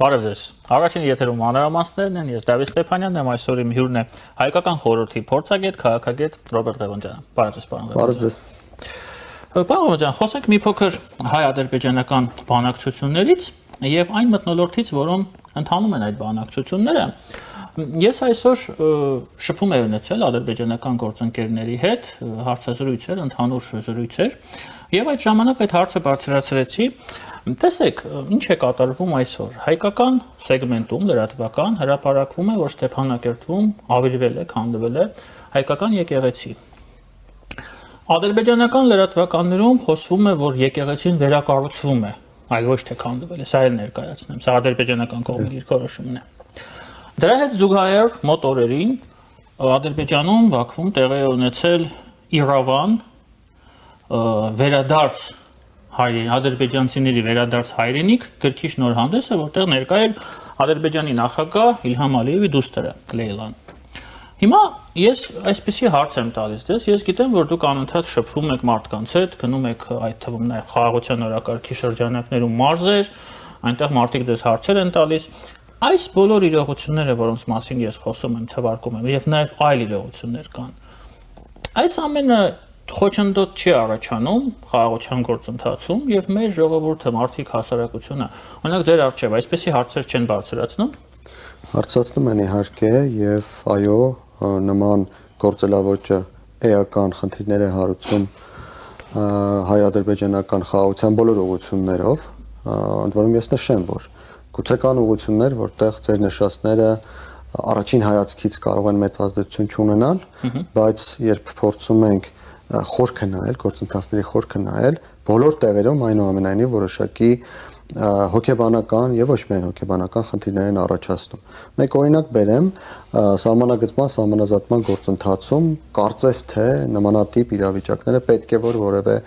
Բարև ձեզ։ Առաջին եթերում մանրամասներն են, ես Դավիթ Ստեփանյանն եմ, այսօր իմ հյուրն է հայկական խորհրդի փորձագետ, քաղաքագետ Ռոբերտ Ղևոնդյանը։ Բարև ձեզ, պարոն Ղևոնդյան։ Բարև ձեզ։ Պարոն Ղևոնդյան, խոսենք մի փոքր հայ-ադրբեջանական բանակցություններից եւ այն մթնոլորտից, որոնց ընթանում են այդ բանակցությունները։ Ես այսօր շփում եմ ունեցել ադրբեջանական գործընկերների հետ, հարցազրույցեր, ընդհանուր զրույցեր, եւ այդ ժամանակ այդ հարցը բարձրացրեցի։ Տեսեք, ինչ է կատարվում այսօր։ Հայկական սեգմենտում լրատվական հրապարակվում է, որ Ստեփանակերտում ավիրվել է, քանդվել է հայկական եկեղեցի։ Ադրբեջանական լրատվականներում խոսվում է, որ եկեղեցին վերակառուցվում է, այլ ոչ թե քանդվել է, սա էլ ներկայացնեմ, սա ադրբեջանական կողմի դիրքորոշումն է։ Դրա հետ զուգահեռ մոտ օրերին Ադրբեջանում Բաքվում տեղի է ունեցել Իրավան վերադարձ ադրբեջանցիների վերադարձ հայրենիք գրքի շնորհանդեսը, որտեղ ներկա էր Ադրբեջանի նախագահ Իլհամ Ալիևի դուստրը Լեյլան։ Հիմա ես այսպեսի հարց եմ տալիս ձեզ, ես գիտեմ, որ դուք անընդհատ շփվում եք մարդկանց հետ, գնում եք այդ թվում նաև խաղաղության օրակարգի շրջանակներում մարզեր, այնտեղ մարդիկ ձեզ հարցեր են տալիս։ Այս բոլոր իրողությունները, որոնց մասին ես խոսում եմ, թվարկում եմ, եւ նաև այլ իրողություններ կան։ Այս ամենը խոչընդոտ չի առաջանում խաղաղության գործընթացում եւ մեր ժողովուրդը, մարդիկ, հասարակությունը, օրինակ ձեր արժեվ, այսպեսի հարցեր չեն բարձրացնում։ Հարցացնում են իհարկե եւ այո, նման գործելավոճը էական խնդիրներ է հարուցում հայ-ադրբեջանական խաղաղության բոլոր ուղղություններով, ընդ որում ես նշեմ, որ գուցե կան ուղղություններ, որտեղ ձեր նշածները առաջին հայացքից կարող են մեծ ազդեցություն չունենալ, բայց երբ փորձում ենք խորքը նայել, գործընթացների խորքը նայել, բոլոր տեղերում այնուամենայնիվ որոշակի հոգեբանական եւ ոչ միայն հոգեբանական խնդիրներ են առաջացնում։ Մեկ օրինակ բերեմ, սահմանագծման, սահմանազատման գործընթացում կարծես թե նմանատիպ իրավիճակները պետք է որ որևէ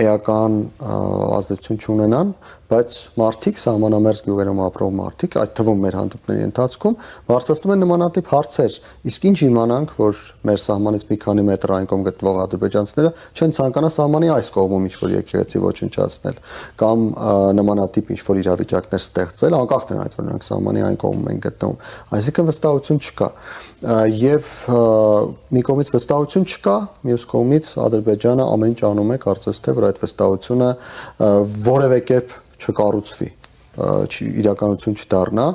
էական ազդեցություն չունենան, բայց մարդիկ սահմանամերձ գյուղերում ապրող մարդիկ, այդ թվում մեր հանդիպների ընթացքում բարձրացնում են նմանատիպ հարցեր, իսկ ինչ իմանանք, որ մեր սահմանից մի քանի մետր այն կողմ գտնվող ադրբեջանցիները չեն ցանկանա սահմանի այս կողմում ինչ-որ եկեղեցի ոչնչացնել կամ նմանատիպ ինչ-որ իրավիճակներ ստեղծել, անկախ նրանից, որ նրանք սահմանի այն կողմում են գտնվում։ Այսինքն վստահություն չկա։ Եվ մի կողմից վստահություն չկա, մյուս կողմից Ադրբեջանը ամեն ինչ անում է, կարծես թե որ այդ վստահությունը որևէ կերպ չկառուցվի, իրականություն չդառնա։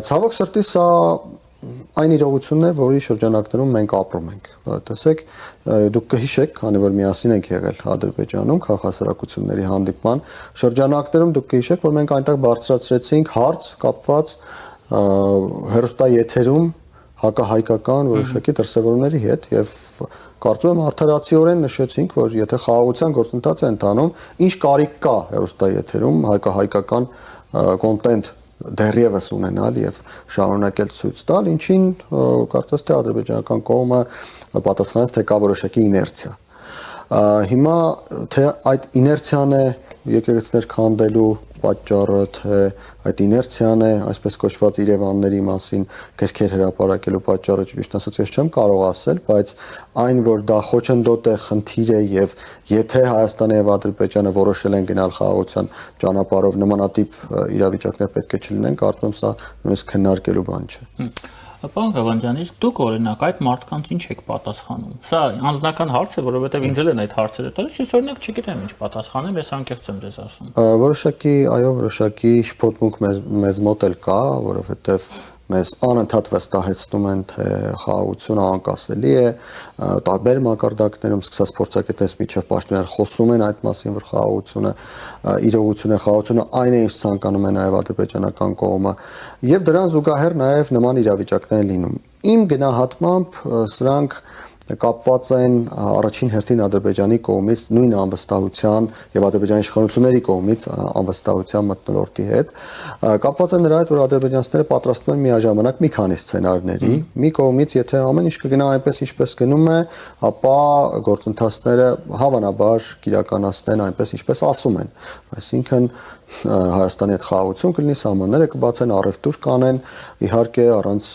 Ցավոք սրտի սա այն իրողությունն է, որի շրջանակներում մենք ապրում ենք։ Տեսեք, դուք կհիշեք, քանի որ միասին ենք եղել Ադրբեջանում քաղաքասարակությունների հանդիպման շրջանակներում, դուք կհիշեք, որ մենք այնտեղ բարձրացրեցինք հարց կապված հեռուստաեթերում հակահայկական որոշակի դրսևորումների հետ եւ կարծում եմ արդարացիորեն նշեցինք, որ եթե խաղաղության գործընթաց է ընթանում, ինչ կարիք կա հեռուստաեթերում հայկական կոնտենտ դեռևս ունենալ եւ շարունակել ցույց տալ, ինչին կարծես թե ադրբեջանական կողմը պատասխանեց, թե կա որոշակի իներցիա։ Հիմա թե այդ իներցիան է եկեղեցիներ քանդելու պատճառը, թե այդ իներցիան է, այսպես կոչված Երևանների մասին գրքեր հրապարակելու պատճառը, ճիշտ ասած ես չեմ կարող ասել, բայց այն, որ դա խոչընդոտ է, խնդիր է եւ եթե Հայաստանը եւ Ադրբեջանը որոշել են գնալ խաղաղության ճանապարհով, նմանատիպ իրավիճակներ պետք է չլինեն, կարծում եմ սա նույնիսկ քննարկելու բան չէ։ Պարոն Ղևոնդյան, իսկ դուք օրինակ այդ մարդկանց ինչ եք պատասխանում։ Սա անձնական հարց է, որովհետև ինձ էլ են այդ հարցերը տալիս, ես օրինակ չգիտեմ ինչ պատասխանեմ, ես անկեղծ եմ ձեզ ասում։ Որոշակի, այո, որոշակի շփոթմունք մեզ մոտ էլ կա, որովհետև մեզ անընդհատ վստահեցնում են, թե խաղաղությունը անկասելի է, տարբեր մակարդակներում սկսած փորձագետներից միջև պաշտոնյալ խոսում են այդ մասին, որ խաղաղությունը իրողություն է, խաղաղությունը այն է, ինչ ցանկանում է նաև ադրբեջանական կողմը, եւ դրան զուգահեռ նաև նման իրավիճակներ լինում։ Իմ գնահատմամբ սրանք կապված են առաջին հերթին Ադրբեջանի կողմից նույն անվստահության եւ Ադրբեջանի իշխանությունների կողմից անվստահության մթնոլորտի հետ, կապված են նրա հետ, որ ադրբեջանցիները պատրաստվում են միաժամանակ մի քանի սցենարների, մի կողմից եթե ամեն ինչ կգնա այնպես ինչպես գնում է, ապա գործընթացները հավանաբար կիրականացնեն այնպես ինչպես ասում են, այսինքն Հայաստանի հետ խաղաղություն կլինի, սահմանները կբացեն, առևտուր կանեն, իհարկե առանց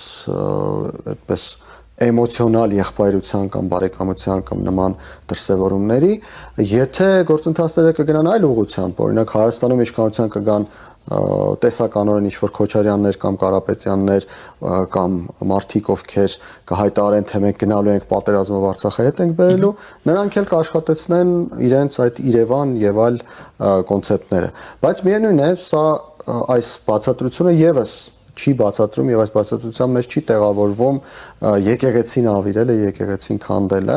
այդպես էմոցիոնալ եղբայրության կամ բարեկամության կամ նման դրսևորումների, եթե գործընթացները կգնան այլ ուղղությամբ, օրինակ Հայաստանում իշխանության կգան տեսականորեն ինչ-որ Քոչարյաններ կամ Կարապետյաններ կամ մարդիկ, ովքեր կհայտարարեն, թե մենք գնալու ենք պատերազմով Արցախը հետ ենք բերելու, նրանք էլ կաշխատեցնեն իրենց այդ Երևան եւ այլ կոնցեպտները։ Բայց միևնույն է, սա այս բացատրությունը եւս չի բացատրում եւ այս բացատրության մեջ չի տեղավորվում եկեղեցին ավիրելը, եկեղեցին քանդելը,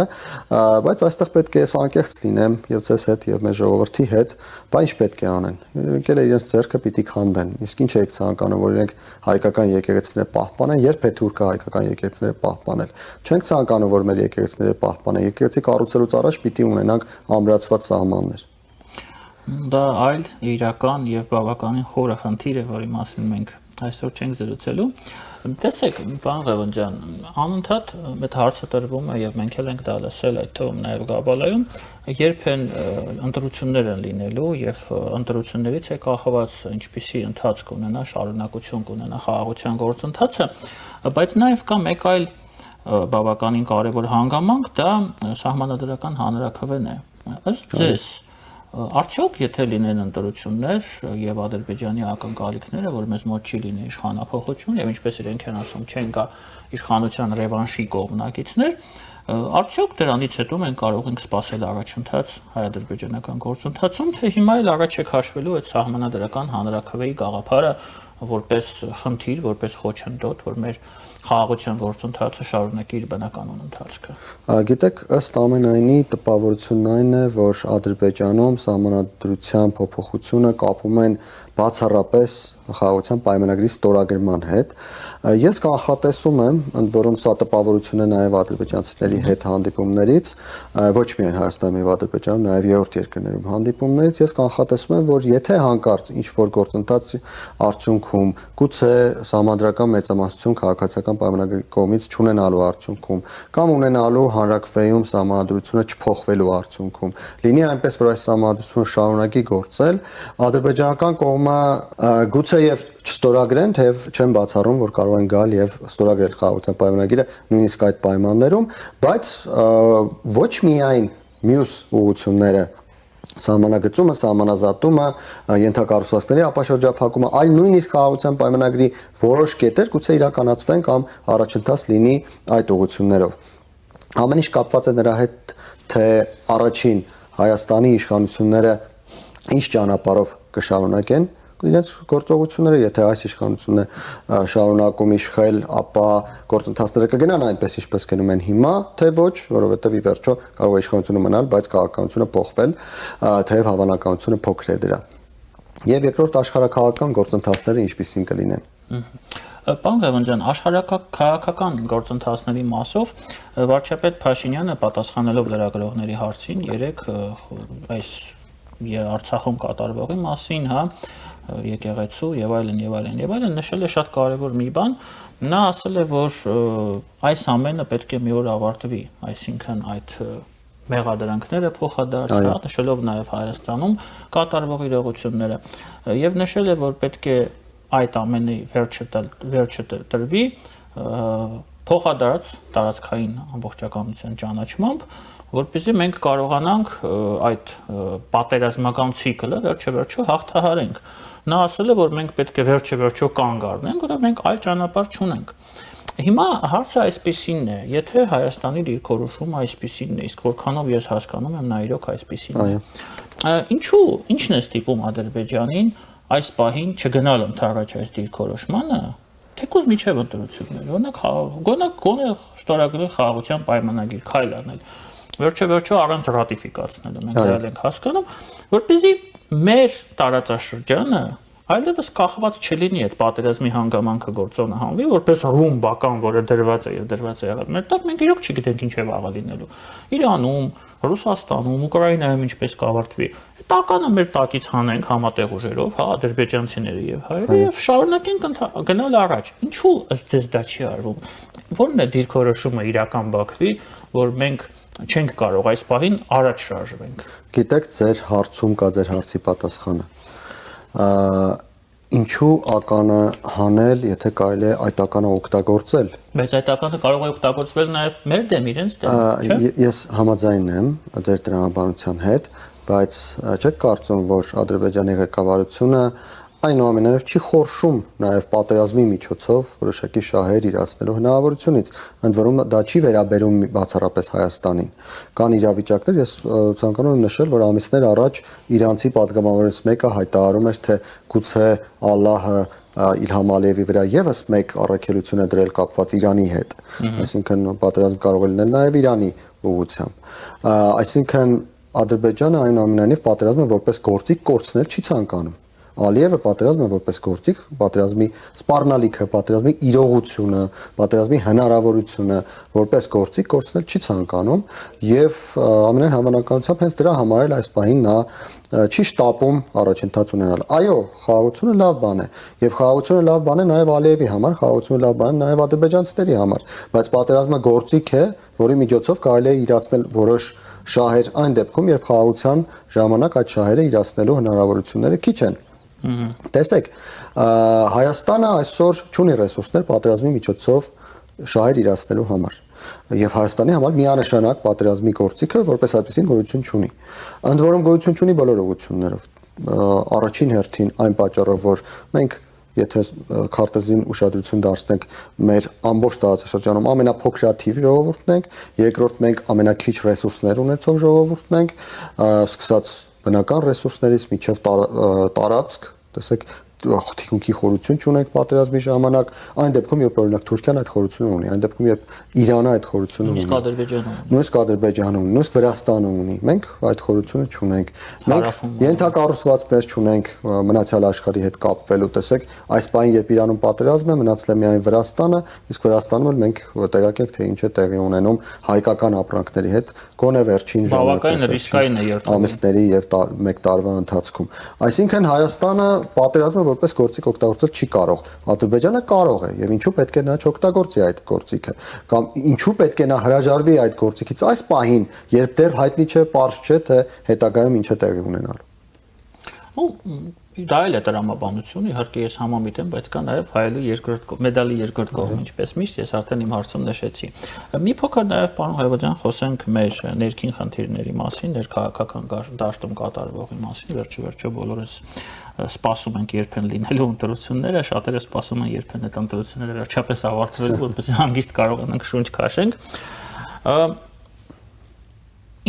բայց այստեղ պետք է անկեղծ լինեմ եւ ձեզ հետ եւ մեր ժողովրդի հետ, բա ինչ պետք է անեն։ Եկել է իրենց ձեռքը պիտի քանդեն։ Իսկ ինչ եք ցանկանում, որ իրենք հայկական եկեղեցիները պահպանեն, երբ է թուրքը հայկական եկեղեցիները պահպանել։ Չենք ցանկանում, որ մեր եկեղեցիները պահպանեն։ Եկեղեցի կառուցելուց առաջ պիտի ունենանք ամրացված սահմաններ։ Դա այլ իրական եւ բավականին խորը խնդիր է, որի մասին մենք այսօր չենք զրուցելու։ Տեսեք, պարոն Ղևոնդյան, անընդհատ այդ հարցը տրվում է եւ մենք էլ ենք դա լսել այդ թվում նաեւ Գաբալայում, երբ են ընտրություններ են լինելու եւ ընտրություններից է կախված ինչպիսի ընթացք ունենա, շարունակություն կունենա խաղաղության գործընթացը, բայց նաեւ կա մեկ այլ բավականին կարևոր հանգամանք, դա սահմանադրական հանրաքվեն է։ Ըստ ձեզ արդյոք եթե լինեն ընտրություններ եւ Ադրբեջանի ակնկալիքները, որ մեզ մոտ չի լինի իշխանափոխություն եւ ինչպես իրենք են ասում, չեն գա իշխանության ռևանշի կողմնակիցներ, արդյոք դրանից հետո մենք կարող ենք սպասել առաջընթաց հայ-ադրբեջանական գործընթացում, թե հիմա էլ առաջ է քաշվելու այդ սահմանադրական հանրաքվեի գաղափարը որպես խնդիր, որպես խոչընդոտ, որ մեր խաղաղության գործընթացը շարունակի իր բնականon ընթացքը։ Գիտեք, ըստ ամենայնի տպավորությունն այն է, որ Ադրբեջանում սահմանադրության փոփոխությունը կապում են բացառապես խաղաղության պայմանագրի ստորագրման հետ։ Ես կանխատեսում եմ, ընդ որում սա տպավորություն է նաև ադրբեջանցիների հետ հանդիպումներից, ոչ միայն Հայաստանում եւ Ադրբեջանում, նաև երրորդ երկրներում հանդիպումներից, ես կանխատեսում եմ, որ եթե հանկարծ ինչ-որ գործընթացի արդյունքում, գուցե սահմանադրական մեծամասնություն քաղաքացիական պայմանագրի կողմից չունենալու արդյունքում, կամ ունենալու հանրաքվեում սահմանադրությունը չփոխվելու արդյունքում, լինի այնպես, որ այս սահմանադրությունը շարունակի գործել, ադրբեջանական կողմը գուցե եւ չստորագրեն, թեև չեմ բացառում, որ կարող են գալ եւ ստորագրել խաղաղության պայմանագիրը նույնիսկ այդ պայմաններում, բայց ոչ միայն մյուս ուղղությունները սահմանագծումը, սահմանազատումը, ենթակառուցվածքների ապաշրջափակումը, այլ նույնիսկ խաղաղության պայմանագրի որոշ կետեր գուցե իրականացվեն կամ առաջընթաց լինի այդ ուղղություններով։ Ամեն ինչ կապված է նրա հետ, թե առաջին Հայաստանի իշխանությունները ինչ ճանապարհով կշարունակեն իրենց գործողությունները, եթե այս իշխանությունը շարունակում իշխել, ապա գործընթացները կգնան այնպես, ինչպես գնում են հիմա, թե ոչ, որովհետև ի վերջո կարող է իշխանությունը մնալ, բայց քաղաքականությունը փոխվել, թեև հավանականությունը փոքր է դրա։ Եվ երկրորդ աշխարհաքաղաքական գործընթացները ինչպիսին կլինեն։ Պարոն Ղևոնդյան, աշխարհաքաղաքական գործընթացների մասով վարչապետ Փաշինյանը պատասխանելով լրագրողների հարցին երեք այս Արցախում կատարվողի մասին, հա, եկեղեցու եւ այլն նշել է շատ կարեւոր մի բան, նա ասել է, որ այս ամենը պետք է մի օր ավարտվի, այսինքն այդ մեղադրանքները փոխադարձ, նշելով նաեւ Հայաստանում կատարվող իրողությունները եւ նշել է, որ պետք է այդ ամենի վերջը տրվի փոխադարձ տարածքային ամբողջականության ճանաչմամբ, որպեսզի մենք կարողանանք այդ պատերազմական ցիկլը վերջը հաղթահարենք։ Նա ասել է, որ մենք պետք է վերջը կանգ առնենք, որովհետև մենք այլ ճանապարհ չունենք։ Հիմա հարցը այսպեսին է, եթե Հայաստանի դիրքորոշումը այսպեսին է, իսկ որքանով ես հասկանում եմ, նա իրոք այսպեսին է։ Ինչն է ստիպում Ադրբեջանին այս պահին չգնալ ընդառաջ այս դիրքորոշմանը, թեկուզ միջև ընտրություններ, գոնե ստորագրել խաղաղության պայմանագիր, քայլ անել, վերջը առանց ռատիֆիկացնելու, մենք դա ենք հասկանում, որպեսզի մեր տարածաշրջանը այլևս կախված չլինի այդ պատերազմի հանգամանքը գործոնը հանվի, որպես ռումբական, որը դրված է եւ դրված է եղել։ Մեր տակ մենք իրոք չգիտենք ինչ է վաղը լինելու։ Իրանում, Ռուսաստանում, Ուկրաինայում ինչպես կավարտվի։ Տականը մեր տակից հանենք համատեղ ուժերով, հա, ադրբեջանցիները եւ հայերը եւ շարունակենք գնալ առաջ։ Ինչու ըստ ձեզ դա չի արվում։ Որն է դիրքորոշումը իրական Բաքվի, որ մենք չենք կարող այս պահին առաջ շարժվենք։ Գիտեք, ձեր հարցում կա ձեր հարցի պատասխանը։ Ինչու ականը հանել, եթե կարելի է այդ ականը օգտագործել։ Բայց այդ ականը կարող է օգտագործվել նաև մեր դեմ, իրենց դեմ, չէ՞։ Ես համաձայն եմ ձեր տրամաբանության հետ, բայց չեք կարծում, որ Ադրբեջանի ղեկավարությունը այնուամենայնիվ չի խորշում նաև պատերազմի միջոցով որոշակի շահեր իրացնելու հնարավորությունից, ընդ որում դա չի վերաբերում բացառապես Հայաստանին։ Կան իրավիճակներ, ես ցանկանում եմ նշել, որ ամիսներ առաջ իրանցի падգամավորներից մեկը հայտարարում էր, թե գուցե Ալլահը Իլհամ Ալիևի վրա եւս մեկ առաքելություն է դրել կապված Իրանի հետ, այսինքն պատերազմ կարող է լինել նաև Իրանի ուղղությամբ։ Այսինքն Ադրբեջանը այնուամենայնիվ պատերազմը որպես գործիք կորցնել չի ցանկանում։ Ալիևը պատերազմը որպես գործիք, պատերազմի սպառնալիքը, պատերազմի իրողությունը, պատերազմի հնարավորությունը որպես գործիք կորցնել չի ցանկանում եւ ամենայն հավանականությամբ հենց դրա համար էլ այս պահին նա չի շտապում առաջընթաց ունենալ։ Այո, խաղաղությունը լավ բան է եւ խաղաղությունը լավ բան է նաեւ Ալիևի համար, խաղաղությունը լավ բան է նաեւ ադրբեջանցիների համար, բայց պատերազմը գործիք է, որի միջոցով կարելի է իրացնել որոշ շահեր այն դեպքում, երբ խաղաղության ժամանակ այդ շահերը իրացնելու հնարավորությունները քիչ են։ Տեսեք, Հայաստանը այսօր չունի ռեսուրսներ պատերազմի միջոցով շահեր իրացնելու համար։ Եվ Հայաստանի համար միանշանակ պատերազմի գործիքը որպես այդպեսին գոյություն չունի։ Ընդ որում գոյություն չունի բոլոր ուղղություններով։ Առաջին հերթին այն պատճառով, որ մենք եթե քարտեզին ուշադրություն դարձնենք մեր ամբողջ տարածաշրջանում ամենափոքրաթիվ ժողովուրդն ենք, երկրորդ մենք ամենաքիչ ռեսուրսներ ունեցող ժողովուրդն ենք, սկսած բնական ռեսուրսներից մինչև տարածք, տեսեք, թիկունքի խորություն չունենք պատերազմի ժամանակ, այն դեպքում երբ օրինակ Թուրքիան այդ խորությունը ունի, այն դեպքում երբ Իրանը այդ խորությունը ունի, նույնիսկ Ադրբեջանը ունի, նույնիսկ Վրաստանը ունի, մենք այդ խորությունը չունենք։ Մենք ենթակառուցվածքներ չունենք մնացյալ աշխարհի հետ կապվելու, տեսեք, այս պահին երբ Իրանում պատերազմ է, մնացել է միայն Վրաստանը, իսկ Վրաստանում էլ մենք տեղյակ ենք, թե ինչ է տեղի ունենում հայկական ապրանքների հետ, գոնե վերջին բավականին ռիսկային է ամիսների եւ մեկ տարվա ընթացքում։ Այսինքն Հայաստանը պատերազմը որպես գործիք օգտագործել չի կարող։ Ադրբեջանը կարող է եւ ինչու պետք է նա չօգտագործի այդ գործիքը կամ ինչու պետք է նա հրաժարվի այդ գործիքից այս պահին, երբ դեռ հայտնի չէ, պարզ չէ, թե հետագայում ինչ է տեղի ունենալու։ Դա էլ է տրամաբանություն, իհարկե ես համամիտ եմ, բայց կա նաև հայելու մեդալի երկրորդ կողմ, ինչպես միշտ ես արդեն իմ հարցում նշեցի։ Մի փոքր նաև պարոն Հայվազյան խոսենք մեր ներքին խնդիրների մասին, ներքաղաքական դաշտում կատարվողի մասին, վերջիվերջո բոլորս սպասում ենք երբեն լինելու ընտրությունները, շատերը սպասում են երբեն այդ ընտրությունները վերջապես ավարտվելու, որպեսզի հանգիստ կարողանանք շունչ քաշենք։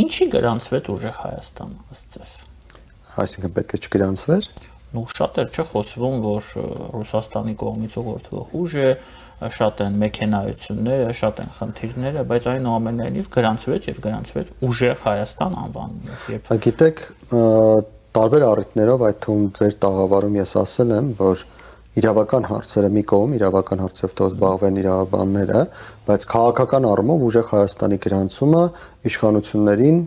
Ինչի գրանցվեց ուժեղ Հայաստանը ըստ ձեզ։ Այսինքն պետք է չգրանցվեր։ Շատ էր խոսվում, որ Ռուսաստանի կողմից ուղղորդվող ուժ է, շատ են մեքենայությունները, շատ են խնդիրները, բայց այնուամենայնիվ գրանցվեց եւ գրանցվեց ուժեղ Հայաստան անվանումով։ Գիտեք, տարբեր առիթներով, այդ թվում ձեր տաղավարում ես ասել եմ, որ իրավական հարցերը մի կողմ, իրավական հարցերով թող զբաղվեն իրավաբանները, բայց քաղաքական առումով ուժեղ Հայաստանի գրանցումը իշխանություններին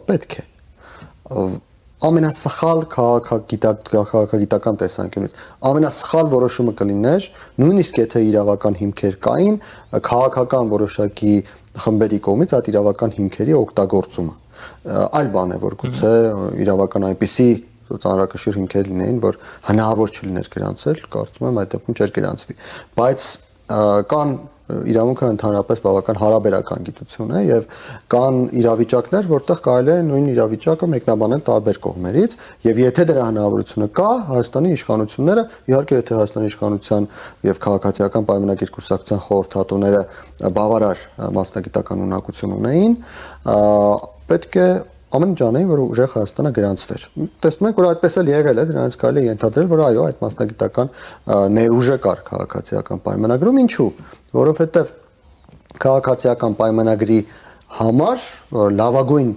պետք է։ Ամենասխալ քաղաքագիտական տեսանկյունից ամենասխալ որոշումը կլիներ, նույնիսկ եթե իրավական հիմքեր կային, քաղաքական որոշակի խմբերի կողմից այդ իրավական հիմքերի օգտագործումը։ Այլ բան է, որ գուցե իրավական այնպիսի ծանրակշիռ հիմքեր լինեին, որ հնարավոր չլիներ գրանցել, կարծում եմ այդ դեպքում չէր գրանցվի, բայց կան իրավունքը ընդհանրապես բավական հարաբերական գիտություն է եւ կան իրավիճակներ, որտեղ կարելի է նույն իրավիճակը մեկնաբանել տարբեր կողմերից եւ եթե դրա հնարավորությունը կա, Հայաստանի իշխանությունները, իհարկե եթե Հայաստանի իշխանության եւ քաղաքացիական պայմանագիր կուսակցության խորհրդատուները բավարար մասնագիտական ունակություն ունեին, պետք է ամեն ինչ անեին, որ ուժեղ Հայաստանը գրանցվեր։ Տեսնում ենք, որ այդպես էլ եղել է, դրանից կարելի է ենթադրել, որ այո, այդ մասնագիտական ներուժը կար քաղաքացիական պայմանագրում, ինչու՞։ Որովհետև քաղաքացիական պայմանագրի համար լավագույն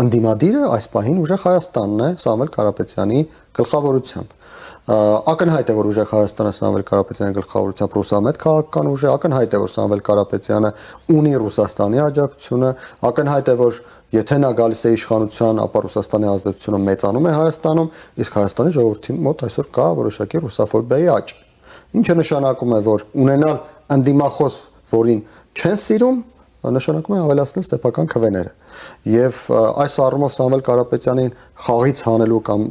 ընդդիմադիրը այս պահին ուժեղ Հայաստանն է Սամվել Կարապետյանի գլխավորությամբ։ Ակնհայտ է, որ ուժեղ Հայաստանը Սամվել Կարապետյանի գլխավորությամբ ռուսամետ քաղաքական ուժ է, ակնհայտ է, որ Սամվել Կարապետյանը ունի Ռուսաստանի աջակցությունը, ակնհայտ է, որ եթե նա գալիս է իշխանության, ապա Ռուսաստանի ազդեցությունը մեծանում է Հայաստանում, իսկ Հայաստանի ժողովրդի մոտ այսօր կա որոշակի ռուսաֆոբիայի աճ։ Ինչը նշանակում է, որ ունենալ ընդդիմախոս, որին չեն սիրում, նշանակում է ավելացնել սեփական քվեները։ Եվ այս առումով Սամվել Կարապետյանին խաղից հանելու կամ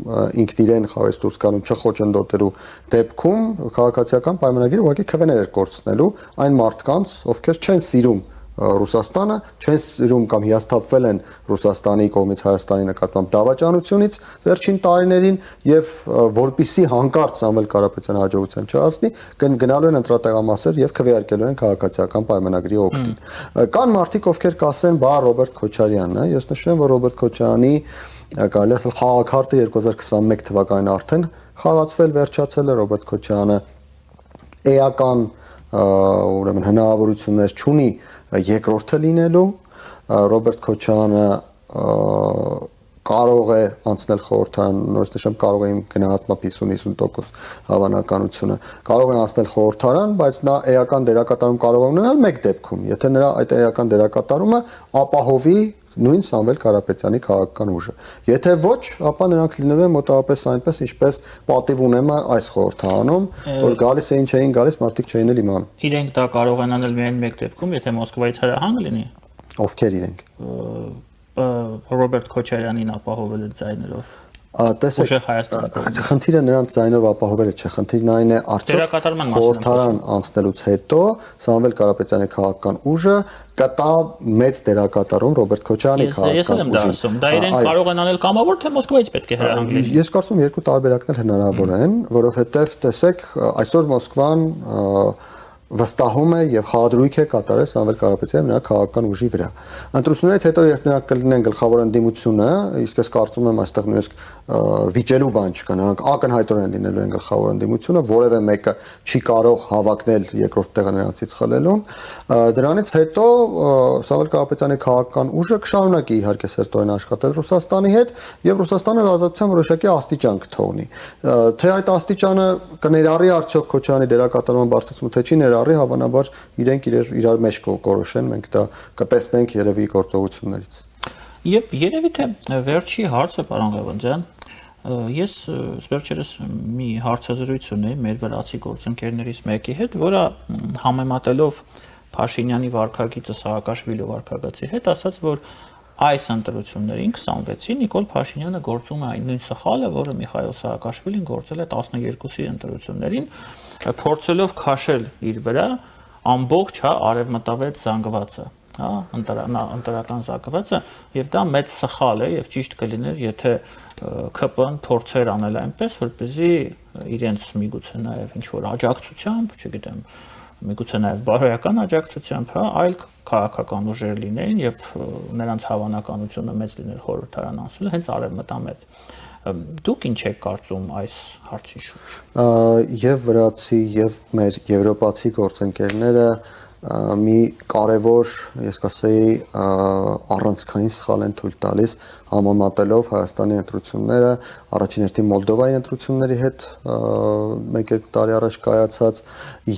ինքն իրեն խաղից դուրս գալու չխոչընդոտելու դեպքում քաղաքացիական պայմանագիրը ուղղակի քվեներ էր կորցնելու այն մարդկանց, ովքեր չեն սիրում Ռուսաստանը չեն սիրում կամ հիասթափվել են Ռուսաստանի կողմից Հայաստանի նկատմամբ դավաճանությունից վերջին տարիներին եւ որպիսի հանկարծ Սամվել Կարապետյանը հաջողության չհասնի, գնալու են ընտրատեղամասեր եւ քվեարկելու են քաղաքացիական պայմանագրի օգտին։ Կան մարդիկ, ովքեր կասեն, բա Ռոբերտ Քոչարյանն է, ես նշեմ, որ Ռոբերտ Քոչարյանի կարելի ասել խաղաքարտը 2021 թվականին արդեն խաղացվել, վերջացել է Ռոբերտ Քոչարյանը էական ուրեմն հնարավորություններ չունի երկրորդը լինելու Ռոբերտ Քոչարյանը կարող է անցնել խորհրդարան, նորից նշեմ, կարող է գնահատմամբ 50-50% հավանականությունը, կարող է անցնել խորհրդարան, բայց նա էական դերակատարում կարող է ունենալ մեկ դեպքում, եթե նրա այդ էական դերակատարումը ապահովի նույն Սամվել Կարապետյանի քաղաքական ուժը։ Եթե ոչ, ապա նրանք լինելու են մոտավորապես այնպես, ինչպես պատիվ ունեմ այս խորհրդարանում, որ գալիս էին, չէին գալիս, մարդիկ չէին էլ իմանում։ Իրենք դա կարող են անել միայն մեկ դեպքում, եթե Մոսկվայից հրահանգ լինի։ Ովքեր իրենք։ Ռոբերտ Քոչարյանին ապահովել է ձայներով։ Տեսեք, խնդիրը նրանց ձայնով ապահովելը չէ, խնդիրն այն է, արդյոք խորհրդարան անցնելուց հետո Սամվել Կարապետյանի քաղաքական ուժը կտա մեծ դերակատարում Ռոբերտ Քոչարյանի քաղաքական ուժին։ Դա իրենք կարող են անել կամավոր, թե Մոսկվայից պետք է հրահանգ լինի։ Ես կարծում եմ երկու տարբերակներ հնարավոր են, որովհետև տեսեք, այսօր Մոսկվան վստահում է եւ խաղադրույք է կատարել Սամվել Կարապետյանի նրա քաղաքական ուժի վրա։ Ընտրություններից հետո երբ նրանք կլինեն գլխավոր ընդդիմությունը, իսկ ես կարծում եմ այստեղ նույնիսկ վիճելու բան չկա, նրանք ակնհայտորեն լինելու են գլխավոր ընդդիմությունը, որևէ մեկը չի կարող հավակնել երկրորդ տեղը նրանցից խլելուն։ Դրանից հետո Սամվել Կարապետյանի քաղաքական ուժը կշարունակի իհարկե սերտորեն աշխատել Ռուսաստանի հետ եւ Ռուսաստանը ազատության որոշակի աստիճան կթողնի։ Թե այդ աստիճանը կներառի արդյոք Քոչարյանի դերակատարման բարձրացումը, թե չի ներառի, հավանաբար իրենք իրար մեջ կորոշեն, մենք դա կտեսնենք երևի գործողություններից։ Եվ երևի թե վերջի հարցը, պարոն Ղևոնդյան, ես վերջերս մի հարցազրույց ունեի մեր վրացի գործընկերներից մեկի հետ, որը համեմատելով Փաշինյանի վարքագիծը Սաակաշվիլի վարքագծի հետ, ասաց, որ այս ընտրություններին 26-ին Նիկոլ Փաշինյանը գործում է այն նույն սխալը, որը Միխայիլ Սաակաշվիլին գործել է 12-ի ընտրություններին, փորձելով քաշել իր վրա ամբողջ արևմտավետ զանգվածը, ընտրական զանգվածը, եւ դա մեծ սխալ է եւ ճիշտ կլիներ, եթե ԿՊ-ն փորձեր անել այնպես, որպեսզի իրենց միգուցե նաեւ ինչ որ աջակցությամբ, չգիտեմ, միգուցե նաեւ բարոյական աջակցությամբ, այլ քաղաքական ուժեր լինեին եւ նրանց հավանականությունը մեծ լիներ խորհրդարան անցնելու հենց արևմտամետ։ Դուք ինչ եք կարծում այս հարցի շուրջ։ Եվ վրացի եւ մեր եվրոպացի գործընկերները մի կարևոր, ես կասեի, առանցքային սխալ են թույլ տալիս համեմատելով Հայաստանի ընտրությունները առաջին հերթին Մոլդովայի ընտրությունների հետ 1-2 տարի առաջ կայացած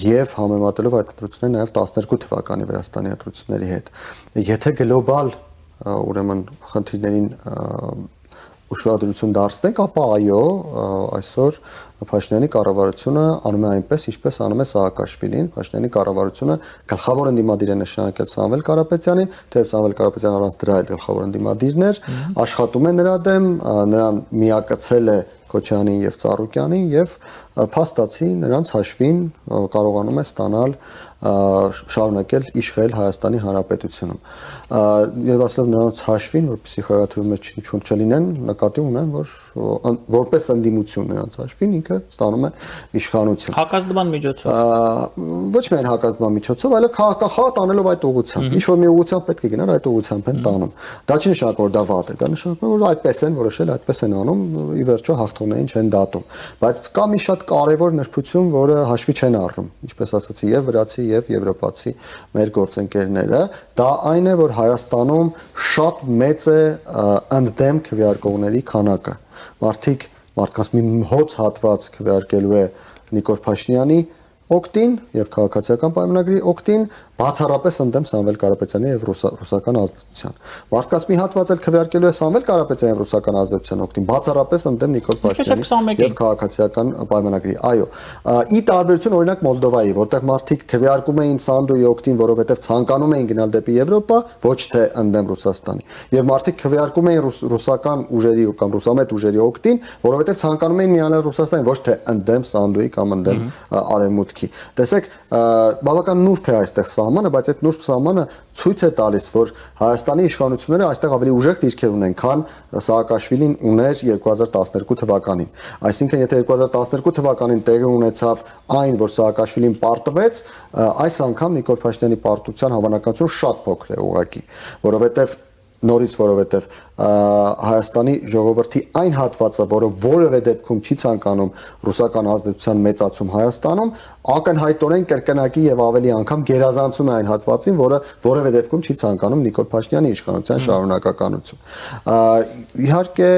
եւ համեմատելով այդ ընտրությունները նաեւ 12 թվականի Վրաստանի ընտրությունների հետ։ Եթե գլոբալ ուրեմն խնդիրներին ուշադրություն դարձնենք, ապա այո, այսօր Փաշինյանի կառավարությունը անում է այնպես, ինչպես անում է Սաակաշվիլին։ Փաշինյանի կառավարությունը գլխավոր ընդդիմադիր է նշանակել Սամվել Կարապետյանին, թեև Սամվել Կարապետյանը առանց դրա էլ գլխավոր ընդդիմադիրներ, աշխատում է նրա դեմ, նրան միակցել է Քոչարյանին եւ Ծառուկյանին եւ փաստացի նրանց հաշվին կարողանում է ստանալ շարունակել իշխել Հայաստանի Հանրապետությունում։ Եվ ասելով նրանց հաշվին, որպեսզի խորհրդարանի մեջ ինչ-որ չլինեն, նկատի ունեմ, որ որպես ընդդիմություն նրանց հաշվին ինքը ստանում է իշխանություն։ Հակազդման միջոցով։ Ոչ միայն հակազդման միջոցով, այլև քաղաքական խաղ տանելով այդ ուղղությամբ։ Ինչ որ մի ուղղությամբ պետք է գնան, այդ ուղղությամբ են տանում։ Դա չի նշանակում, որ դա վատ է, դա նշանակում է, որ այդպես են որոշել, այդպես են անում, ի վերջո հաղթողներին չեն դատում։ Բայց կա մի շատ կարևոր նրբություն, որը հաշվի չեն առնում, ինչպես ասացի, եւ վրացի եւ եվրոպացի մեր գործընկերները, դա այն է, որ Հայաստանում շատ մեծ է ընդդեմ քվեարկողների քանակը։ Մարդկանց մի հոծ հատված քվեարկելու է Նիկոլ Փաշինյանի օգտին եւ քաղաքացիական պայմանագրի օգտին, բացառապես ընդդեմ Սամվել Կարապետյանի եւ ռուսական ազդեցության։ Մարդկանց մի հատված էլ քվեարկելու է Սամվել Կարապետյանի եւ ռուսական ազդեցության օգտին, բացառապես ընդդեմ Նիկոլ Փաշինյանի եւ քաղաքացիական պայմանագրի։ Այո, ի տարբերություն օրինակ Մոլդովայի, որտեղ մարդիկ քվեարկում էին Սանդոյի օգտին, որովհետեւ ցանկանում էին գնալ դեպի Եվրոպա, ոչ թե ընդդեմ Ռուսաստանի։ Եվ մարդիկ քվեարկում էին ռուսական ուժերի կամ ռուսամետ ուժերի օգտին, որովհետեւ ցանկանում էին միանալ Ռուսաստանին, ոչ թե ընդդեմ Սանդոյի կամ ընդդեմ Արևմուտքի։ Տեսեք, բավական նուրբ է այստեղ սահմանը, բայց այդ նուրբ սահմանը ցույց է տալիս, որ Հայաստանի իշխանությունները այստեղ ավելի ուժեղ դիրքեր ունեն, քան Սաակաշվիլին ուներ 2012 թվականին։ Այսինքն, եթե 2012 թվականին տեղի ունեցավ այն, որ Սաակաշվիլին պարտվեց, այս անգամ Նիկոլ Փաշինյանի պարտության հավանականությունը շատ փոքր է ուղղակի, որովհետև Հայաստանի ժողովրդի այն հատվածը, որը որևէ դեպքում չի ցանկանում ռուսական ազդեցության մեծացում Հայաստանում, ակնհայտորեն կրկնակի եւ ավելի անգամ գերազանցում է այն հատվածին, որը որևէ դեպքում չի ցանկանում Նիկոլ Փաշինյանի իշխանության շարունակականություն։ Իհարկե,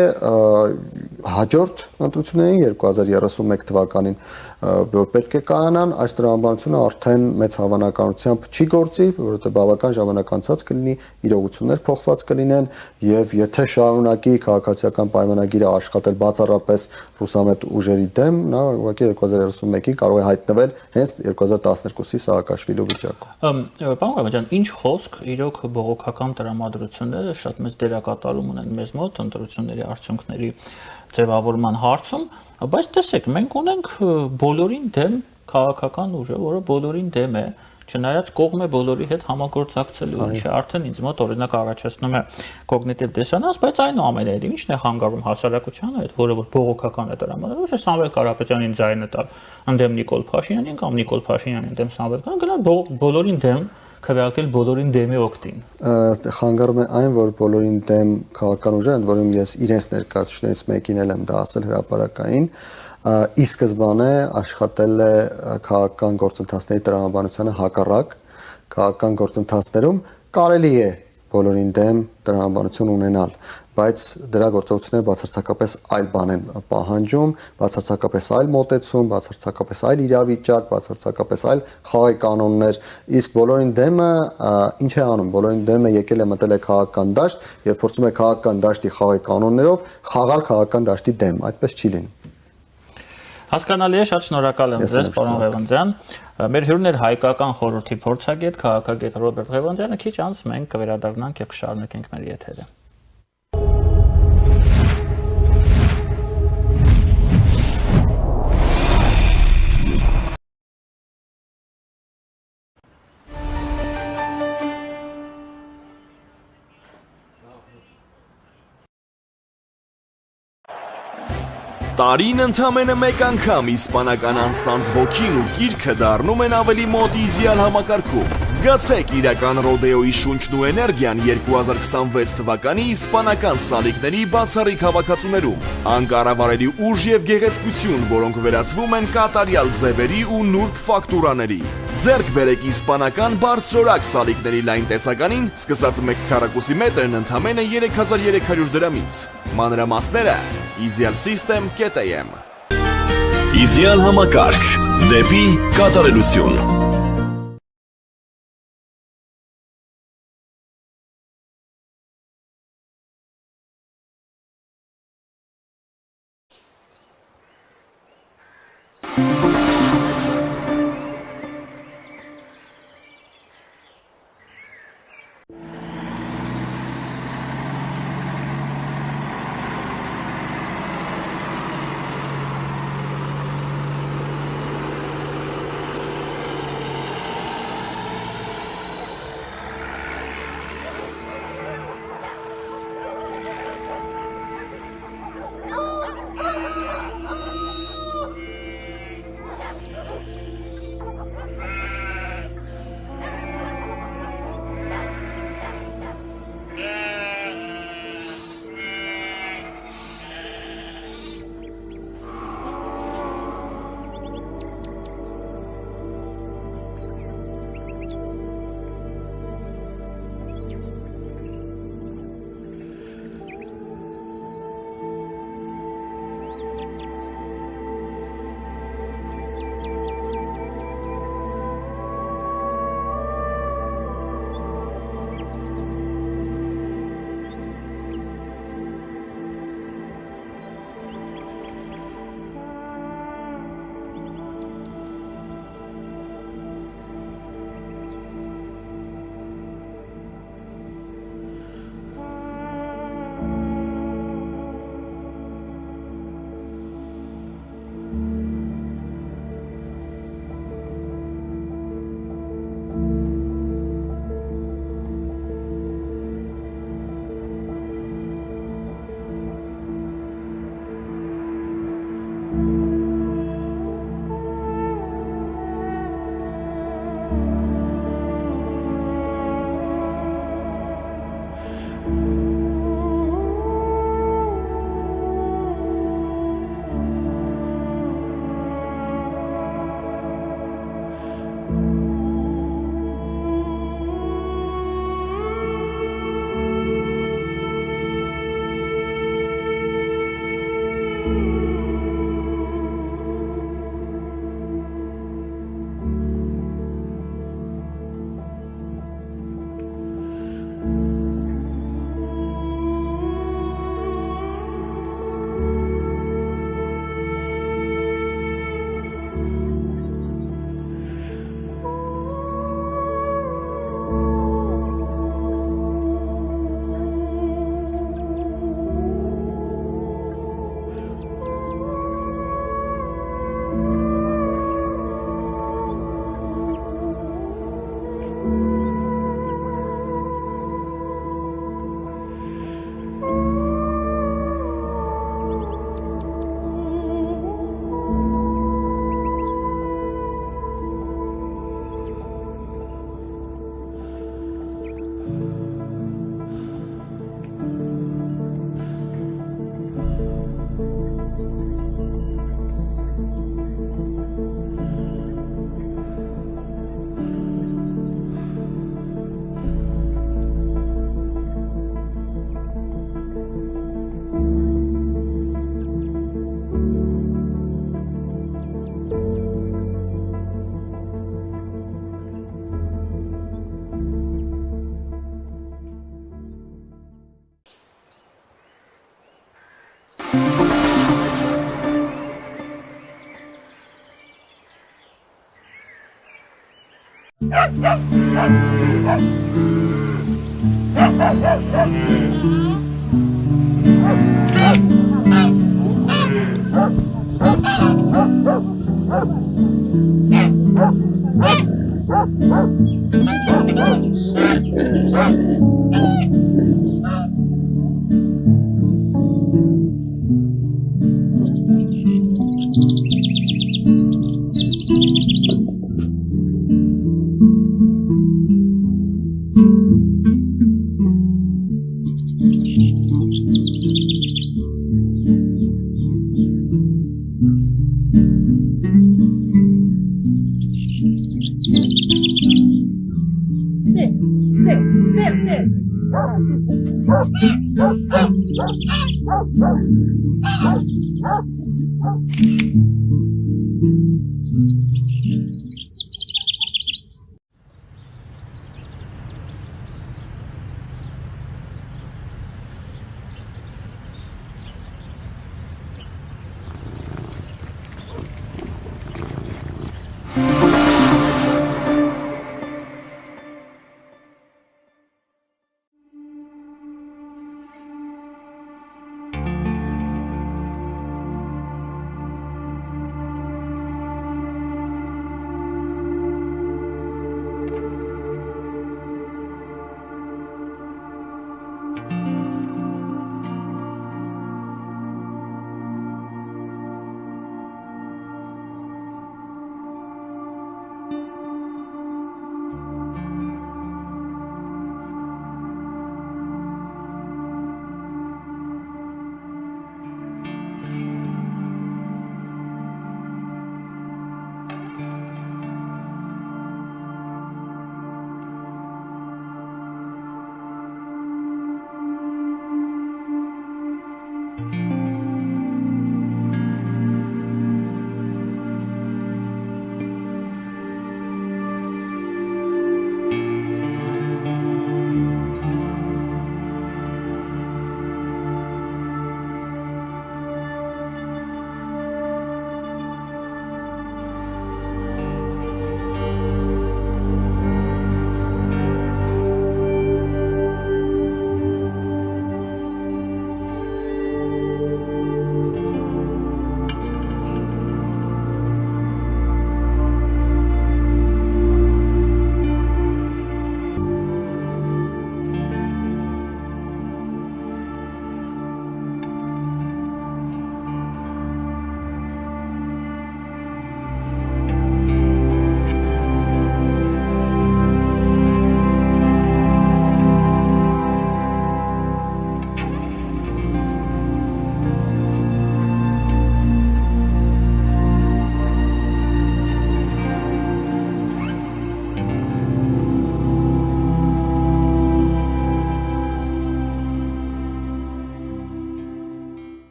հաջորդ ընտրություններին 2031 թվականին որ պետք է կայանան, այս տրամաբանությունը արդեն մեծ հավանականությամբ չի գործի, որովհետև բավական ժամանակ անցած կլինի, իրողություններ փոխված կլինեն եւ եթե շարունակի քաղաքացիական պայմանագիրը աշխատել բացառապես ռուսամետ ուժերի դեմ, նա ուղղակի 2031-ին կարող է հայտնվել հենց 2012-ի Սաակաշվիլու վիճակում։ Պարոն Ղավանյան, ինչ խոսք, իրոք բողոքական տրամադրությունները շատ մեծ դերակատարում ունեն մեզ մոտ ընտրությունների արդյունքների ձևավորման հարցում, բայց տեսեք, մենք ունենք բոլորին դեմ քաղաքական ուժը, որը բոլորին դեմ է, չնայած կողմ է բոլորի հետ համագործակցելու, ինչը արդեն ինձ մոտ օրինակ առաջացնում է կոգնիտիվ դեսոնանս, բայց այնուամենայնիվ ինչն է խանգարում հասարակությանը այդ, որը որ բողոքական է տրամադրում, ոչ Սամվել Կարապետյանին ձայնը տալ ընդդեմ Նիկոլ Փաշինյանին կամ Նիկոլ Փաշինյանին ընդդեմ Սամվել Կարապետյանին, գնալ բոլորին դեմ քվեարկել բոլորին դեմի օգտին։ Խանգարում է այն, որ բոլորին դեմ քաղաքական ուժը, ընդ որում ես իրենց ներկայացուցիչներից մեկին էլ եմ դա ասել հրապարակային, ի սկզբանե աշխատել է քաղաքական գործընթացների տրամաբանությանը հակառակ, քաղաքական գործընթացներում կարելի է բոլորին դեմ տրամաբանություն ունենալ, բայց դրա գործողությունները բացարձակապես այլ բան են պահանջում, բացարձակապես այլ մոտեցում, բացարձակապես այլ իրավիճակ, բացարձակապես այլ խաղի կանոններ, իսկ բոլորին դեմը ինչ է անում, բոլորին դեմը եկել է մտել է քաղաքական դաշտ եւ փորձում է քաղաքական դաշտի խաղի կանոններով խաղալ քաղաքական դաշտի դեմ, այդպես չի լինում։ Հասկանալի է, շատ շնորհակալ եմ ձեզ, պարոն Ղևոնդյան։ Մեր հյուրն էր Հայկական խորհրդի փորձագետ, քաղաքագետ Ռոբերտ Ղևոնդյանը, քիչ անց մենք կվերադառնանք եւ կշարունակենք մեր եթերը։ Տարին ընդամենը մեկ անգամ իսպանական անսանձ ոգին ու գիրքը դառնում են ավելի մոտ իդեալ համակարգում։ Զգացեք իրական ռոդեոյի շունչն ու էներգիան 2026 թվականի իսպանական սալիկների բացառիկ հավաքածուներում։ Անկառավարելի ուժ եւ գեղեցկություն, որոնք վերածվում են կատարյալ ձևերի ու նուրբ ֆակտուրաների։ Ձեռք բերեք իսպանական բարձրորակ սալիկների լայն տեսականին, սկսած 1 քառակուսի մետրն ընդամենը 3300 դրամից։ Մանրամասները idealsystem.am Իդեալ համակարգ դեպի կատարելություն։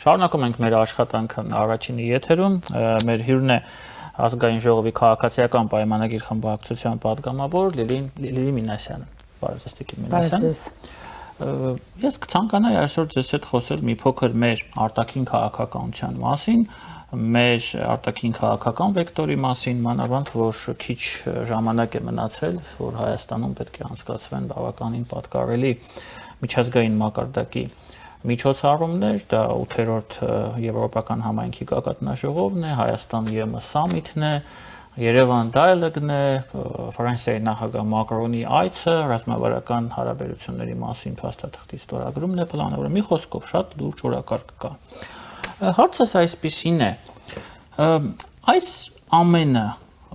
Շարունակում ենք մեր աշխատանքը առաջինի եթերում, մեր հյուրն է ազգային ժողովի քաղաքացիական պայմանագիր խմբակցության պատգամավոր Լիլի Մինասյանը։ Բարև ձեզ, Տիկին Մինասյան։ Ես կցանկանայի այսօր ձեզ հետ խոսել մի փոքր մեր արտաքին քաղաքականության մասին, մեր արտաքին քաղաքական վեկտորի մասին, մանավանդ որ քիչ ժամանակ է մնացել, որ Հայաստանում պետք է անցկացվեն բավականին պատկառելի միջազգային մակարդակի միջոցառումներ, դա 8-րդ եվրոպական համայնքի գագաթնաժողովն է, Հայաստան ԵՄ սամիթն է, Երևան դայալոգն է, Ֆրանսիայի նախագահ Մակրոնի այցը, ռազմավարական հարաբերությունների մասին փաստաթղթի ստորագրումն է պլանավորվում, մի խոսքով շատ լուրջ օրակարգ կա։ Հարցս այսպիսին է. այս ամենը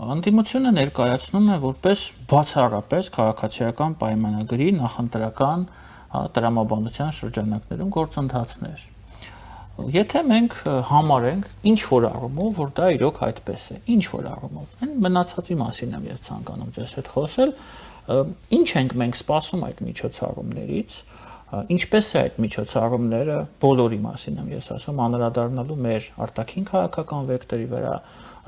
ընդդիմությունը ներկայացնում է որպես բացառապես քաղաքացիական պայմանագրի նախընտրական տրամաբանության շրջանակներում գործընթացներ։ Եթե մենք համարենք ինչ որ առումով, որ դա իրոք այդպես է, ինչ որ առումով, այն մնացածի մասին եմ ես ցանկանում ձեզ հետ խոսել, ինչ ենք մենք սպասում այդ միջոցառումներից, ինչպես է այդ միջոցառումները, բոլորի մասին եմ ես ասում, անդրադառնալու մեր արտաքին քաղաքական վեկտորի վրա,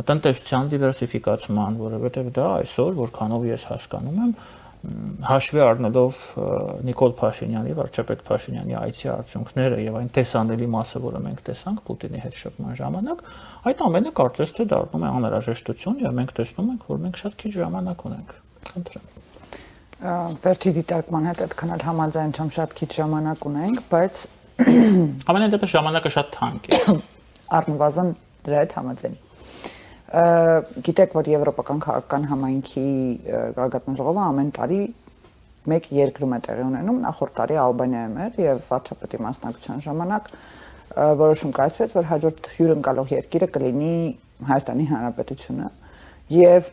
տնտեսության դիվերսիֆիկացման, որովհետև դա այսօր, որքանով ես հասկանում եմ, հաշվի առնելով Նիկոլ Փաշինյանի, վարչապետ Փաշինյանի այցի արդյունքները եւ այն տեսանելի մասը, որը մենք տեսանք Պուտինի հետ շփման ժամանակ, այդ ամենը կարծես թե դառնում է անհրաժեշտություն եւ մենք տեսնում ենք, որ մենք շատ քիչ ժամանակ ունենք։ Խնդրեմ։ Վերջի դիտարկման հետ այդքան էլ համաձայն չեմ, շատ քիչ ժամանակ ունենք, բայց ամենայն դեպս ժամանակը շատ թանկ է։ Առնվազն դրա հետ համաձայն։ Գիտեք, որ Եվրոպական քաղաքական համայնքի գագաթնաժողովը ամեն տարի մեկ երկրում է տեղի ունենում, նախորդ տարի Ալբանիայում էր եւ վարչապետի մասնակցության ժամանակ որոշում կայացվեց, որ հաջորդ հյուրընկալող երկիրը կլինի Հայաստանի Հանրապետությունը եւ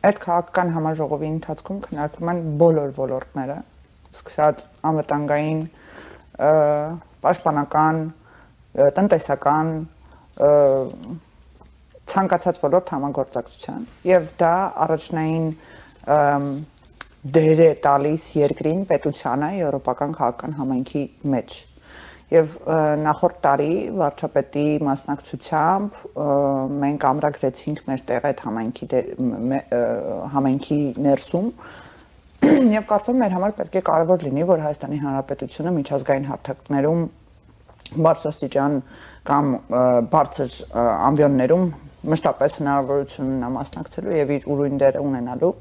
այդ քաղաքական համաժողովի ընթացքում քննարկվում են բոլոր ոլորտները, սկսած անվտանգային, պաշտպանական, տնտեսական ցանկացած ոլորտ համագործակցության եւ դա առաջնային դեր է տալիս երկրին պետությանը եվրոպական քաղաքական համայնքի մեջ եւ նախորդ տարի վարչապետի մասնակցությամբ մենք ամրագրեցինք մեր տեղը այդ համայնքի ներսում եւ կարծում եմ մեր համար պետք է կարեւոր լինի որ Հայաստանի Հանրապետությունը միջազգային հարթակներում բարձրաստիճան կամ բարձր ամբիոններում մշտապես հնարավորություն ունենա մասնակցելու եւ իր ուրույն դեր ունենալու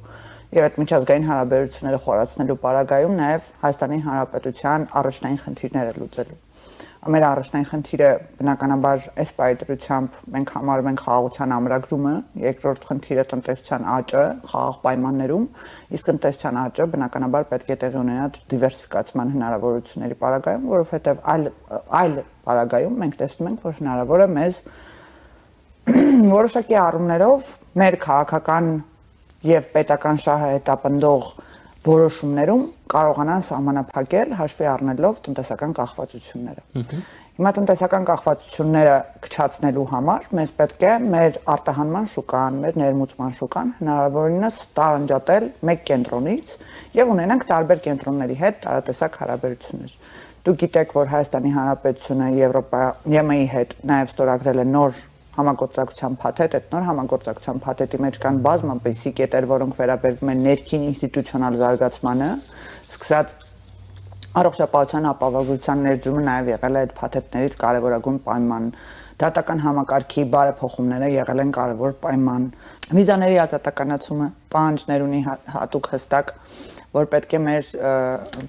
եւ այդ միջազգային հարաբերությունները խորացնելու պարագայում նաեւ Հայաստանի Հանրապետության առաջնային խնդիրները լուծելու Մեր առաջնային խնդիրը բնականաբար այս պայմանությամբ մենք համարում ենք խաղաղության ամրագրումը, երկրորդ խնդիրը տնտեսության աճը խաղաղ պայմաններում, իսկ տնտեսության աճը բնականաբար պետք է տեղի ունենա դիվերսիֆիկացման հնարավորությունների պարագայում, որովհետև այլ պարագայում մենք տեսնում ենք, որ հնարավոր է մեզ որոշակի առումներով մեր քաղաքական եւ պետական շահը հետապնդող որոշումներում կարողանան սահմանափակել հաշվի առնելով տնտեսական կախվածությունները։ Հիմա տնտեսական կախվածությունները քչացնելու համար մեզ պետք է մեր արտահանման շուկան, մեր ներմուծման շուկան հնարավորինս տարանջատել մեկ կենտրոնից եւ ունենանք տարբեր կենտրոնների հետ տարատեսակ հարաբերություններ։ Դուք գիտեք, որ Հայաստանի Հանրապետությունը ԵՄ-ի հետ նաեւ ստորագրել է նոր համագործակցության փաթեթ, այդ նոր համագործակցության փաթեթի մեջ կան բազմապիսի կետեր, որոնք վերաբերվում են ներքին ինստիտուցիոնալ զարգացմանը, սկսած առողջապահության ապահովության ներդրումը նաև եղել է այդ փաթեթներից կարևորագույն պայման, դատական համակարգի բարեփոխումները եղել են կարևոր պայման, վիզաների ազատականացումը, պահանջներ ունի հատուկ հստակ, որ պետք է մեր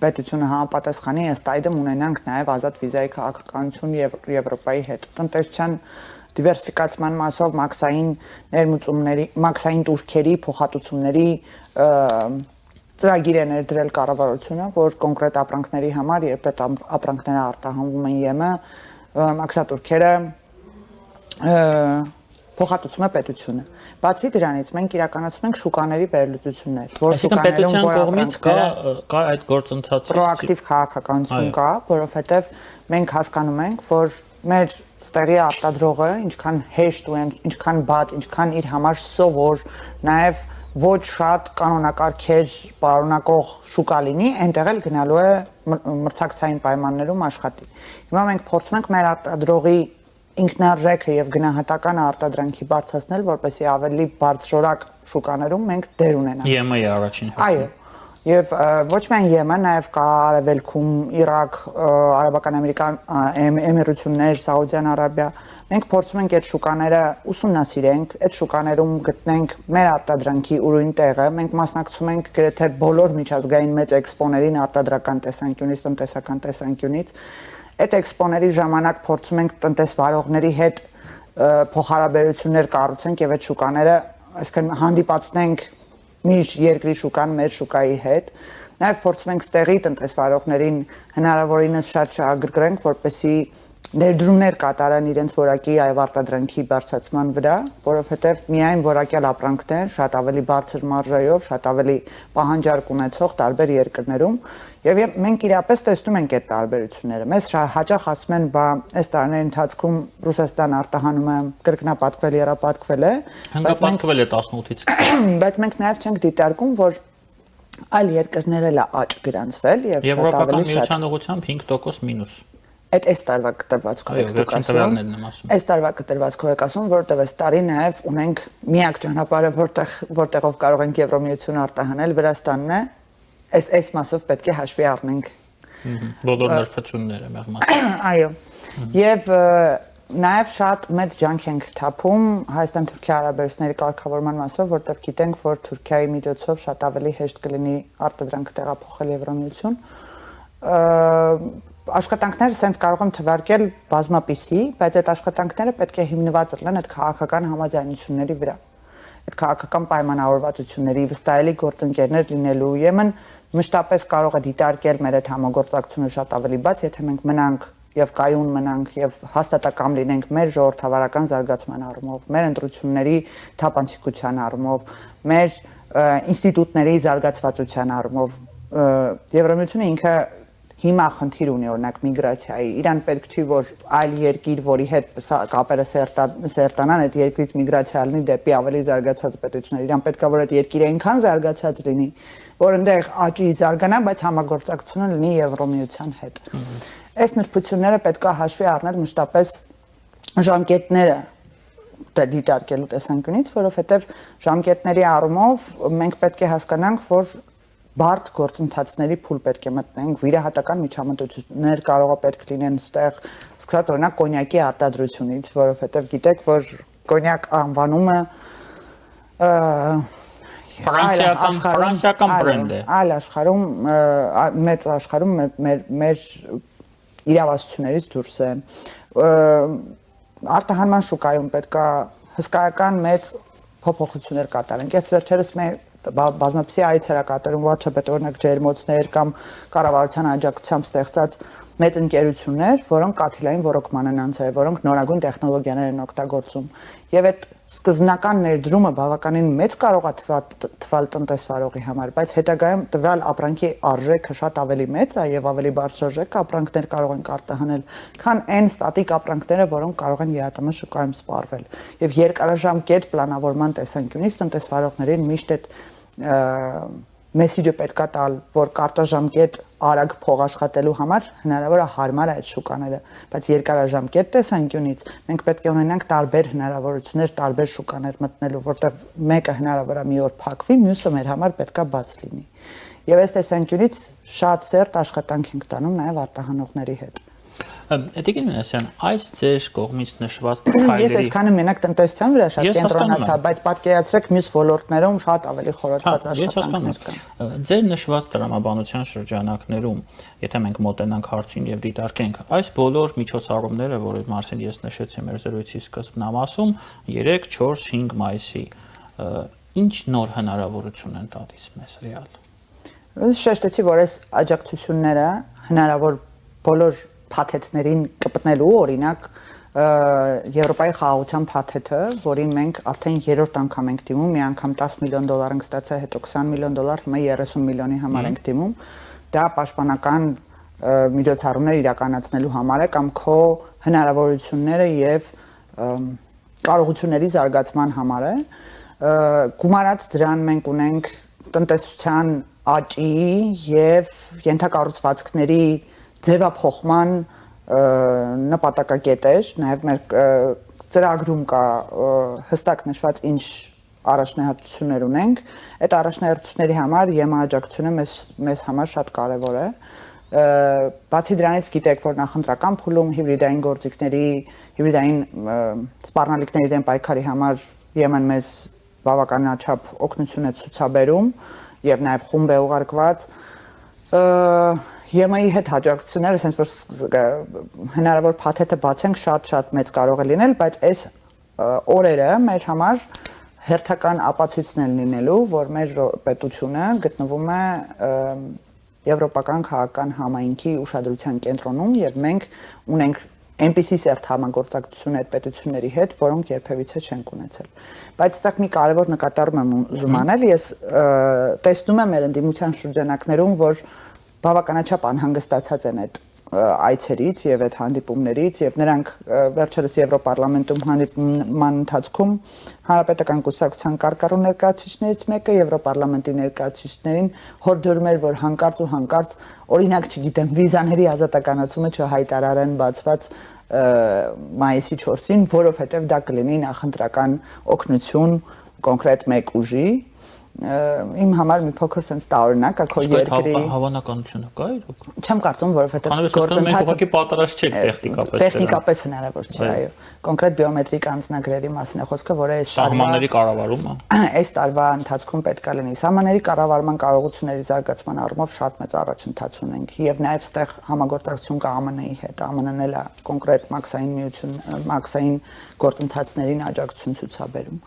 պետությունը համապատասխանի, ըստ այդմ ունենանք նաև ազատ վիզայի քաղաքականություն Եվրոպայի հետ, տնտեսության դիվերսիֆիկացման մասով մաքսային ներմուծումների, մաքսային տուրքերի փոխհատուցումների ծրագիր է ներդրել կառավարությունը, որ կոնկրետ ապրանքների համար, երբ այդ ապրանքները արտահանվում են ԵՄ, մաքսատուրքերը փոխհատուցում է պետությունը։ Բացի դրանից մենք իրականացնում ենք շուկաների վերլուծություններ, որ շուկաներում կողմից կա այդ գործընթացի պրոակտիվ քաղաքականություն կա, որովհետև մենք հասկանում ենք, որ մեր ստեղի արտադրողը ինչքան հեշտ ու ինչքան բաց, ինչքան իր համար սովոր, նաև ոչ շատ կանոնակարգեր պարունակող շուկա լինի, այնտեղ էլ գնալու է մրցակցային պայմաններում աշխատի։ Հիմա մենք փորձում ենք մեր արտադրողի ինքնարժեքը եւ գնահատական արտադրանքի բարձրացնել, որպեսզի ավելի բարձրորակ շուկաներում մենք դեր ունենանք։ ԵՄ-ի առաջին։ Այո։ Եվ ոչ միայն ԵՄ, նաև կա Արևելքում, Իրաք, Արաբական Էմիրություններ, Սաուդյան Արաբիա։ Մենք փորձում ենք այդ շուկաները ուսումնասիրենք, այդ շուկաներում գտնենք մեր արտադրանքի ուրույն տեղը։ Մենք մասնակցում ենք գրեթե բոլոր միջազգային մեծ էքսպոներին արտադրական տեսանկյունից, տնտեսական տեսանկյունից։ Այդ էքսպոների ժամանակ փորձում ենք տնտեսվարողների հետ փոխհարաբերություններ կառուցենք եւ այդ շուկաները, այսինքն հանդիպացնենք միշտ երկրի շուկան մեր շուկայի հետ, նաև փորձում ենք ստեղի տնտեսվարողներին հնարավորինս շատ շահագրգռենք, որպեսզի ներդրումներ կատարեն իրենց որակի այլ արտադրանքի բարձրացման վրա, որովհետև միայն որակյալ ապրանքներ շատ ավելի բարձր մարժայով, շատ ավելի պահանջարկ ունեցող տարբեր երկրներում, եւ մենք իրապես տեսնում ենք այդ տարբերությունները։ Մեզ հաճախ ասում են, բա այս տարիների ընթացքում Ռուսաստան արտահանումը կրկնապատկվել, եռապատկվել է, հանգապատկվել է 18-ից։ Բայց մենք նաև չենք դիտարկում, որ այլ երկրներ էլ աճ գրանցվել եւ Եվրոպական միության ուղղությամբ 5% մինուս։ Այս տարվա կտրվածքով եք դուք ասում։ Այս տարվա կտրվածքով եք ասում, որտեղ այս տարի նաև ունենք միակ ճանապարհը, որտեղով կարող ենք Եվրոմիություն արտահանել, Վրաստանն է։ Այս մասով պետք է հաշվի առնենք։ Բոլոր նրբությունները մեղմած։ Այո։ Եվ նաև շատ մեծ ջանք ենք թափում Հայաստան-Թուրքիա հարաբերությունների կարգավորման մասով, որտեղ գիտենք, որ Թուրքիայի միջոցով շատ ավելի հեշտ կլինի արտադրանք տեղափոխել Եվրոմիություն։ Աշխատանքները սենց կարող եմ թվարկել բազմապիսի, բայց այդ աշխատանքները պետք է հիմնված լինեն այդ քաղաքական համաձայնությունների վրա։ Այդ քաղաքական պայմանավորվածությունների վստահելի գործընկերներ լինելու ԵՄ-ն մշտապես կարող է դիտարկել մեր այդ համագործակցությունը շատ ավելի բաց, եթե մենք մնանք եւ կայուն մնանք եւ հաստատակամ լինենք մեր ժողովրդավարական զարգացման առումով, մեր ընտրությունների թափանցիկության առումով, մեր ինստիտուտների զարգացվածության առումով։ Եվրոմիությունը ինքը հիմա խնդիր ունի օրինակ միգրացիայի, իրան պետք չի որ այլ երկիր, որի հետ կապերը սերտանան, այդ երկրից միգրացիա լինի դեպի ավելի զարգացած պետություններ, իրան պետքա որ այդ երկիրը այնքան զարգացած լինի, որ այնտեղ աճի զարգանա, բայց համագործակցությունը լինի Եվրոմիության հետ։ Այս նրբությունները պետքա հաշվի առնել մշտապես ժամկետները դիտարկելու տեսանկյունից, որովհետև ժամկետների առումով մենք պետք է հասկանանք, որ բարդ գործընթացների փուլ պետք է մտնենք, վիրահատական միջամտություններ կարող է պետք լինեն այստեղ, սկսած օրինակ կոնյակի արտադրությունից, որովհետև գիտեք, որ կոնյակ անվանումը ֆրանսիական բրենդ է։ Այլ աշխարհում, մեծ աշխարհում մեր իրավասություններից դուրս է։ Արտահանման շուկայում պետք է հսկայական մեծ փոփոխություններ կատարենք։ Ես վերջերս բազմապիսի այցելակատարում WhatsApp-ը օրինակ ջերմոցներ կամ կառավարության աջակցությամբ ստեղծած մեծ ընկերություններ, որոնք կաթիլային ոռոգման են անցել, որոնք նորագույն տեխնոլոգիաներ են օգտագործում։ Եվ այդ սկզբնական ներդրումը բավականին մեծ կարող է թվալ տնտեսվարողի համար, բայց հետագայում տվյալ ապրանքի արժեքը շատ ավելի մեծ է եւ ավելի բարձրաժեք ապրանքներ կարող են արտահանել, քան այն ստատիկ ապրանքները, որոնք կարող են ԵԱՏՄ շուկայում սպառվել։ Եվ երկարաժամկետ պլանավորման տեսանկյունից տնտեսվարողներին միշտ այդ մեսիջը պետքա տալ, որ կարճաժամկետ արագ փող աշխատելու համար հնարավոր է հարմար է այդ շուկաները, բայց երկարաժամկետ տեսանկյունից մենք պետք է ունենանք տարբեր հնարավորություններ, տարբեր շուկաներ մտնելու, որտեղ մեկը հնարավոր է մի օր փակվի, մյուսը մեր համար պետքա բաց լինի։ Եվ այս տեսանկյունից շատ սերտ աշխատանք ենք տանում նաև արտահանողների հետ։ Տիկին Մինասյան, այս ձեր կողմից նշված քայլերի Ես այսքանը մենակ տնտեսության վրա շատ կենտրոնացա, բայց պատկերացրեք մյուս ոլորտներում շատ ավելի խորացված աշխատանքներ կան։ Ձեր նշված տրամաբանության շրջանակներում, եթե մենք մոտենանք հարցին եւ դիտարկենք, այս բոլոր միջոցառումները, որի մասին ես նշեցի մեր զրույցի սկզբնամասում, 3, 4, 5 մայիսի, ինչ նոր հնարավորություն են տալիս մեզ ռեալ։ Ես շեշտեցի, որ այս աջակցությունները հնարավոր բոլոր փաթեթներին կպտնելու, օրինակ Եվրոպայի խաղաղության փաթեթը, որին մենք արդեն 3-րդ անգամ ենք դիմում, մի անգամ $10 միլիոն ենք ստացել, հետո $20 միլիոն, հիմա 30 միլիոնի համար ենք դիմում, դա պաշտպանական միջոցառումներ իրականացնելու համար է կամ քո հնարավորությունները եւ կարողությունների զարգացման համար է։ Գումարած դրան մենք ունենք տնտեսության աճի եւ ենթակառուցվածքների ձևափոխման նպատակակետեր, նաև մեր ծրագրում կա հստակ նշված ինչ առաջնահերթություններ ունենք, այդ առաջնահերթությունների համար ԵՄ-աջակցությունը մեզ համար շատ կարևոր է։ Բացի դրանից գիտեք, որ նախընտրական փուլում հիբրիդային գործիքների, հիբրիդային սպառնալիքների դեմ պայքարի համար ԵՄ-ն մեզ բավականաչափ օգնություն է ցուցաբերում եւ նաև խումբ է ուղարկված ԵՄ-ի հետ հաջողությունները, ասենք որ հնարավոր փաթեթը բացենք շատ մեծ կարող է լինել, բայց այս օրերը մեր համար հերթական ապացույցն են լինելու, որ մեր պետությունը գտնվում է եվրոպական քաղաքական համայնքի ուշադրության կենտրոնում եւ մենք ունենք այնպիսի սերտ համագործակցություն այդ պետությունների հետ, որոնք երբևիցե չենք ունեցել։ Բայց այստեղ մի կարևոր նկատառում եմ ուզում անել, ես տեսնում եմ մեր ընդդիմության շրջանակներում, որ բավականաչափ անհանգստացած են այդ այցերից եւ այդ հանդիպումներից եւ նրանք վերջերս Եվրոպարլամենտում հանդիպման ընթացքում Հանրապետական կուսակցության կարկառու ներկայացուցիչներից մեկը Եվրոպարլամենտի ներկայացուցիչներին հորդորում էր, որ հանկարծ օրինակ չգիտեմ վիզաների ազատականացումը չհայտարարեն բացված մայիսի 4-ին, որովհետեւ դա կլինի նախընտրական օգնություն կոնկրետ մեկ ուժի իմ համար մի փոքր sense տարօրինակ է քո երկրի հավանականությունը կա իրոք։ Չեմ կարծում, որովհետեւ գործընթացը պատրաստ չեք տեխնիկապես հնարավոր չէ, այո։ Կոնկրետ բիոմետրիկ անձնագրերի մասին է խոսքը, որը այս սահմանների կառավարումը այս տարվա ընթացքում պետք է լինի։ Սահմանների կառավարման կարողությունների զարգացման առումով շատ մեծ առաջընթաց ունենք եւ նաեւ այստեղ համագործակցություն կա ԱՄՆ-ի հետ, ԱՄՆ-ն էլ է կոնկրետ մաքսային գործընթացներին աջակցություն ցուցաբերում։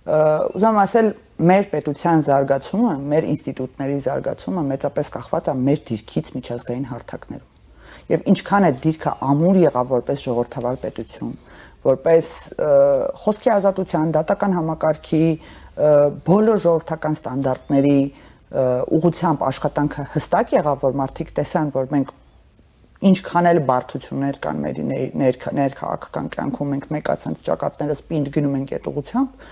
Ուզում ասել, մեր պետության զարգացումը, մեր ինստիտուտների զարգացումը մեծապես կախված է մեր դիրքից միջազգային հարթակներում։ Եվ ինչքան է դիրքը ամուր եղավ որպես ժողովրդավար պետություն, որպես խոսքի ազատության, դատական համակարգի բոլոր ժողովրդական ստանդարտների ուղղությամբ աշխատանքը հստակ եղավ, որ մարդիկ տեսան, որ մենք ինչքան էլ բարդություններ կան մեր ներքաղաքական կյանքում, մենք մեկ ասած ճակատներս պինդ գնում ենք այդ ուղղությամբ,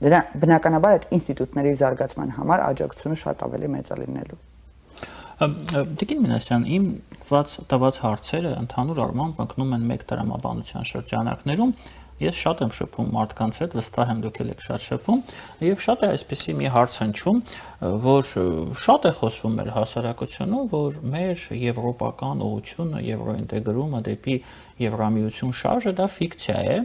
դրա բնականաբար այդ ինստիտուտների զարգացման համար աջակցությունը շատ ավելի մեծ է լինելու։ Տիկին Մինասյան, իմ տված հարցերը ընդհանուր առմամբ ընկնում են մեկ տրամաբանության շրջանակներում։ Ես շատ եմ շփվում մարդկանց հետ, վստահ եմ դուք եք շատ շփվում, եւ շատ է այսպեսի մի հարց հնչում, որ շատ է խոսվում մեր հասարակությունում, որ մեր եվրոպական ուղղությունը, եվրոինտեգրումը դեպի Եվրամիություն շարժը դա ֆիկցիա է,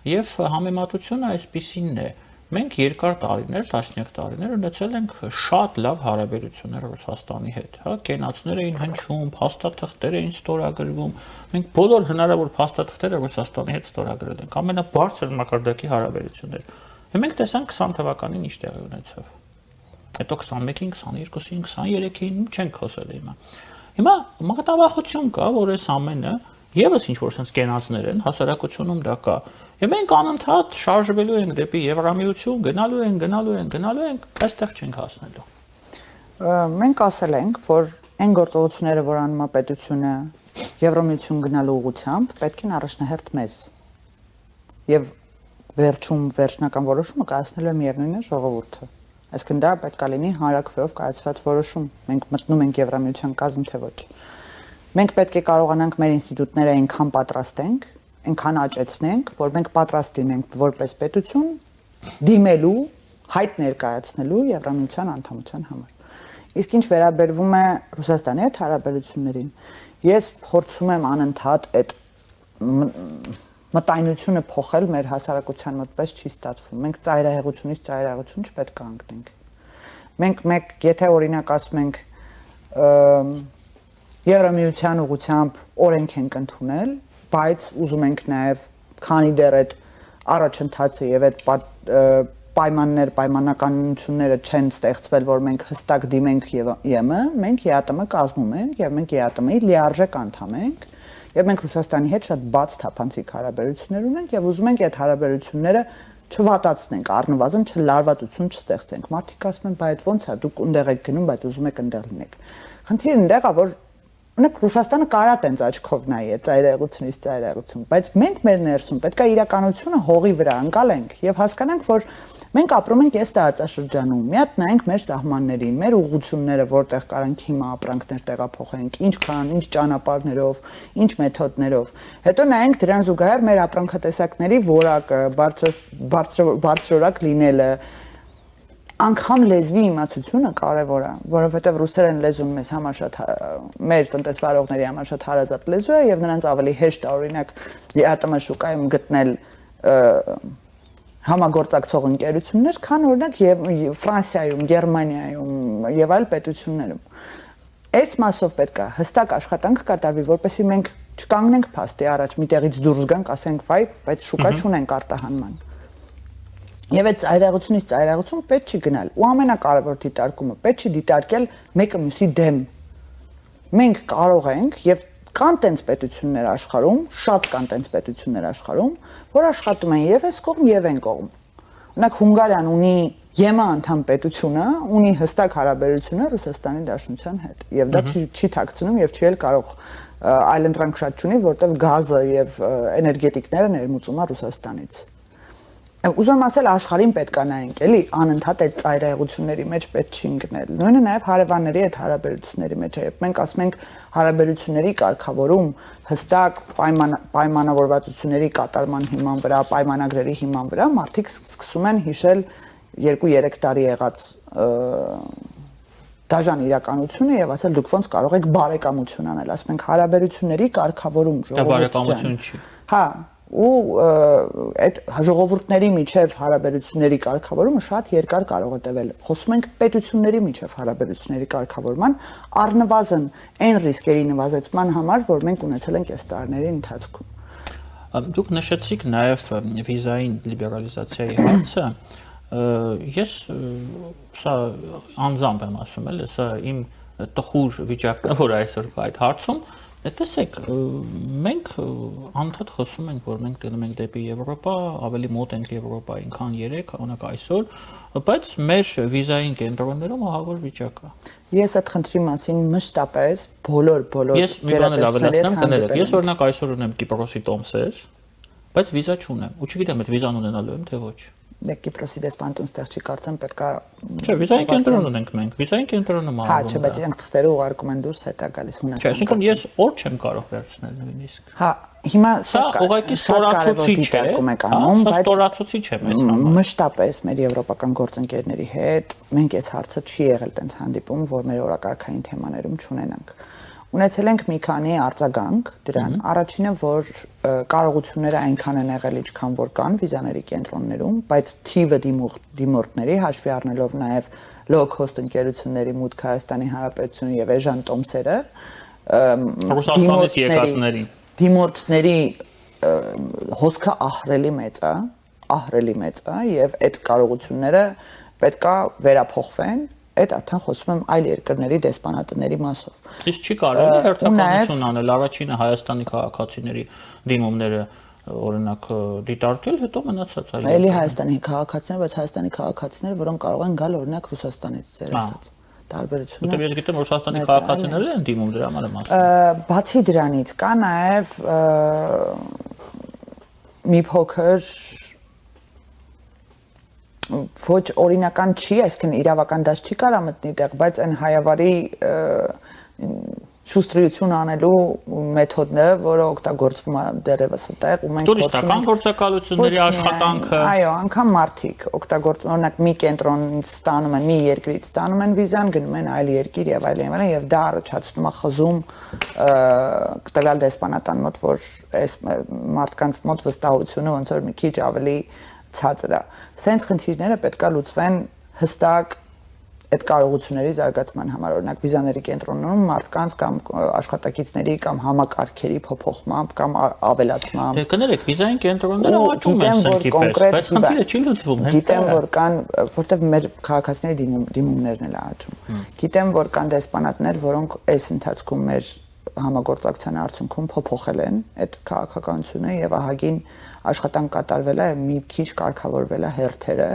եւ համեմատությունը այսպեսին է։ Մենք երկար տարիներ, տասնյակ տարիներ ունեցել ենք շատ լավ հարաբերություններ Ռուսաստանի հետ, հա, կենացներ էին հնչում, փաստաթղթեր էին ստորագրվում, մենք բոլոր հնարավոր փաստաթղթերը Ռուսաստանի հետ ստորագրել ենք, ամենաբարձր մակարդակի հարաբերություններ։ Հիմա մենք տեսանք 20 թվականին ինչ տեղի ունեցավ։ Հետո 21-ին, 22-ին, 23-ին չենք խոսել հիմա։ Հիմա մտավախություն կա, որ այս ամենը եւս ինչ-որ sense կենացներ են, հասարակությունում դա կա։ Եվ մենք անընդհատ շարժվելու ենք դեպի Եվրամիություն, գնալու ենք, այստեղ չենք հասնելու։ Մենք ասել ենք, որ այն գործողությունները, որ անում է պետությունը Եվրամիություն գնալու ուղղությամբ, պետք են առաջնահերթ մեզ։ Եվ վերջնական որոշումը կայացնելու է միևնույնն է ժողովուրդը։ Այսինքն դա պետք է լինի հանրակրվեով կայացված որոշում։ Մենք մտնում ենք Եվրամիության կազմ թե ոչ։ Մենք պետք է կարողանանք մեր ինստիտուտները այնքան պատրաստենք, այնքան աճեցնենք, որ մենք պատրաստ լինենք որպես պետություն դիմելու, հայտ ներկայացնելու Եվրամիության անդամության համար։ Իսկ ինչ վերաբերվում է Ռուսաստանի հետ հարաբերություններին, ես փորձում եմ անընդհատ այդ մտայնությունը փոխել մեր հասարակության մոտ, պես չի ստացվում։ Մենք ծայրահեղությունից ծայրահեղություն չպետք է ընկնենք։ Մենք եթե օրինակ ասում ենք Եվրամիության ուղղությամբ օրենք ենք ընդունել, բայց ուզում ենք նաև քանի դեռ այդ առաջընթացը եւ այդ պայմանականությունները չեն ստեղծվել, որ մենք հստակ դիմենք ԵՄ, մենք ԵԱՏՄ կազմում ենք եւ մենք ԵԱՏՄ-ի լիարժեք անդամ ենք եւ մենք Ռուսաստանի հետ շատ բաց թափանցիկ հարաբերություններ ունենք եւ ուզում ենք այդ հարաբերությունները չվատացնենք, առնվազն չլարվածություն չստեղծենք։ Մարդիկ ասում են, բայց ո՞նց է, դուք այնտեղ եք գնում, բայց ուզում եք այնտեղ լինեք։ Խնդիրը այնտեղ է, որ Ունեք Ռուսաստանը կարա տենց աչքով նայի է ծայրահեղությունից ծայրահեղություն, բայց մենք մեր ներսում պետք է իրականությունը հողի վրա ընկալենք եւ հասկանանք, որ մենք ապրում ենք այս տարածաշրջանում։ Մի հատ նայենք մեր սահմաններին, մեր ուղղությունները, որտեղ կարանք հիմա ապրանքներ տեղափոխենք, ինչքան, ինչ ճանապարհներով, ինչ մեթոդներով։ Հետո նայենք դրան զուգահեռ մեր ապրանքատեսակների որակը, բարձրորակ լինելը, անգամ լեզվի իմացությունը կարևոր է, որովհետև ռուսերեն լեզուն մեզ համար շատ մեր տնտեսվարողների համար շատ հարազատ լեզու է եւ նրանց ավելի հեշտ է օրինակ ԵԱՏՄ շուկայում գտնել համագործակցող ընկերություններ, քան օրինակ Ֆրանսիայում, Գերմանիայում եւ այլ պետություններում։ Այս մասով պետք է հստակ աշխատանք կատարվի, որպեսզի մենք չկանգնենք փաստի առաջ, միտեղից դուրս գանք, ասենք, վայ, բայց շուկա չունենք արտահանման։ Եվ այդ ծայրահեղությունից ծայրահեղություն պետք չի գնալ։ Ու ամենակարևոր դիտարկումը պետք չի դիտարկել մեկը մյուսի դեմ։ Մենք կարող ենք եւ կան տենց պետություններ աշխարհում, շատ կան տենց պետություններ աշխարհում, որ աշխատում են եւ այս կողմ եւ այն կողմ։ Օրինակ Հունգարիան ունի ԵՄ անդամ պետությունը, ունի հստակ հարաբերություններ Ռուսաստանի Դաշնության հետ։ Եվ դա չի թաքցնում եւ չի էլ կարող այլընտրանք շատ չունի, որտեղ գազը եւ էներգետիկները ներմուծում է Ռուսաստանից։ Ուզում ասել աշխարհին պետք է նայենք, էլի անընդհատ այդ ծայրահեղությունների մեջ պետք չի ընկնել։ Նույնը նաև հարևանների հետ հարաբերությունների մեջ է։ Մենք ասում ենք հարաբերությունների կարգավորում հստակ պայմանավորվածությունների կատարման հիման վրա, պայմանագրերի հիման վրա մարդիկ սկսում են հիշել 2-3 տարի եղած դաժան իրականությունը եւ ասել դուք ոնց կարող եք բարեկամություն անել։ Ասում ենք հարաբերությունների կարգավորում ժողովուրդի։ Դա բարեկամություն չի։ Հա, ու այդ ժողովուրդների միջև հարաբերությունների կարգավորումը շատ երկար կարող է տևել։ Խոսում ենք պետությունների միջև հարաբերությունների կարգավորման առնվազն այն ռիսկերի նվազեցման համար, որ մենք ունեցել ենք այս տարիների ընթացքում։ Դուք նշեցիք նաև վիզային լիբերալիզացիայի հարցը։ Ես սա անձամբ եմ ասում, սա իմ տխուր վիճակն է, որ այսօր կա այդ հարցում, Տեսեք, մենք անդադ խոսում ենք, որ մենք գնում ենք դեպի Եվրոպա, ավելի մոտ ենք Եվրոպային, քան 3, օրինակ այսօր, բայց մեր վիզային կենտրոններում ահավոր վիճակ է։ Ես այդ խնդրի մասին մշտապես բոլոր Ես մի բան էլ ավելացնեմ, կներեք, ես օրինակ այսօր ունեմ Կիպրոսի տոմսեր, բայց վիզա չունեմ, ու չգիտեմ այդ վիզան ունենալու եմ, թե ոչ։ Կիպրոսի դեսպանատուն ստեղ չի կարծեմ պետքա Չէ, վիզային կենտրոն ունենք մենք, վիզային կենտրոնը մահանում։ Հա, չէ, բայց իրանք թղթերը ուղարկում են դուրս, հետա գալիս Հունաստան։ Չէ, այսինքն ես օր չեմ կարող վերցնել նույնիսկ։ Հա, հիմա Սա ուղղակի ստորացուցիչ է, բայց ստորացուցիչ է մեզ համար։ Մշտապես մեր եվրոպական գործընկերների հետ մենք այս հարցը չի եղել տենց հանդիպում, որ մեր օրակարգային թեմաներում չունենանք։ Ունեցել ենք մի քանի արձագանք դրան։ Առաջինը, որ կարողությունները այնքան են եղել, ինչքան որ կան վիզաների կենտրոններում, բայց թիվը դիմորդների հաշվի առնելով նաև low cost ընկերությունների մուտքը Հայաստանի Հանրապետություն եւ էժան տոմսերը, Ռուսաստանից եկածների դիմորդների հոսքը ահռելի մեծ է եւ այդ կարողությունները պետքա վերափոխվեն Այդ արդեն խոսում եմ այլ երկրների դեսպանատների մասով։ Իսկ չի կարելի հերթականություն անել առաջինը Հայաստանի քաղաքացիների դիմումները օրինակ դիտարկել, հետո մնացածը։ Էլի Հայաստանի քաղաքացիներ, բայց Հայաստանի քաղաքացիներ, որոնք կարող են գալ օրինակ Ռուսաստանից, ձեր ասած։ Տարբերությունը։ Որտեղ ես գիտեմ Ռուսաստանի քաղաքացիներն են դիմում դրա համար եմ ասում։ Բացի դրանից կա նաև մի փոքր ոչ օրինական չի, այսինքն իրավական դաշ չի կարա մտնի տեղ, բայց այն հայավարի շուստրություն անելու մեթոդն է, որը օգտագործվում է դեռևս այդտեղ, ու մենք տուրիստական գործակալությունների աշխատանքը, այո, անգամ մարդիկ օգտագործում, օրինակ մի կենտրոնից ստանում են, մի երկրից ստանում են վիզան, գնում են այլ երկիր եւ այլն, եւ դա առաջացնում է խզում տվյալ դեսպանատան մոտ, որ այս մարդկանց մոտ վստահությունը ոնց որ մի քիչ ավելի ցածր է։ Սենց խնդիրները պետքա լուծվեն հստակ այդ կարողությունների զարգացման համար, օրինակ վիզաների կենտրոններում մարդկանց կամ աշխատակիցների կամ համակարգերի փոփոխմամբ կամ ավելացմամբ։ Դե կներեք, վիզային կենտրոնները աճում են սնկի պես, բայց խնդիրը չի լուծվում, հենց դա։ Գիտեմ, որ կան, որտեղ մեր քաղաքացիների դիմումներն էլ աճում։ Գիտեմ, որ կան դեսպանատներ, որոնք այս ընթացքում մեր համագործակցության արդյունքում փոփոխել են այդ քաղաքականությունը եւ ահագին աշխատանք կատարվել է, մի քիչ կարգավորվել է հերթերը,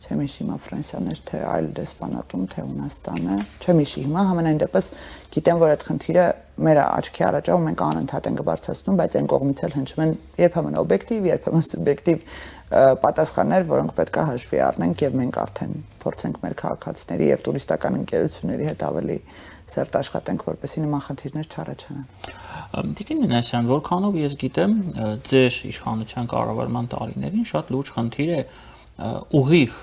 չեմ հիշի հիմա Ֆրանսիան էր, թե այլ դեսպանատում, թե Հունաստանը, չեմ հիշի հիմա, համենայն դեպս գիտեմ, որ այդ խնդիրը մեր աչքի առաջ է ու մենք անընդհատ ենք բարձրացնում, բայց այն կողմից էլ հնչում են երբեմն օբյեկտիվ, երբեմն սուբյեկտիվ պատասխաններ, որոնք պետք է հաշվի առնենք եւ մենք արդեն փորձենք մեր քաղաքացիների եւ տուրիստական ընկերությունների հետ ավելի սերտ աշխատենք, որպեսզի նման խնդիրներ չառաջանան։ Տիկին Մինասյան, որքանով ես գիտեմ, ձեր իշխանության կառավարման տարիներին շատ լուրջ խնդիր է ուղիղ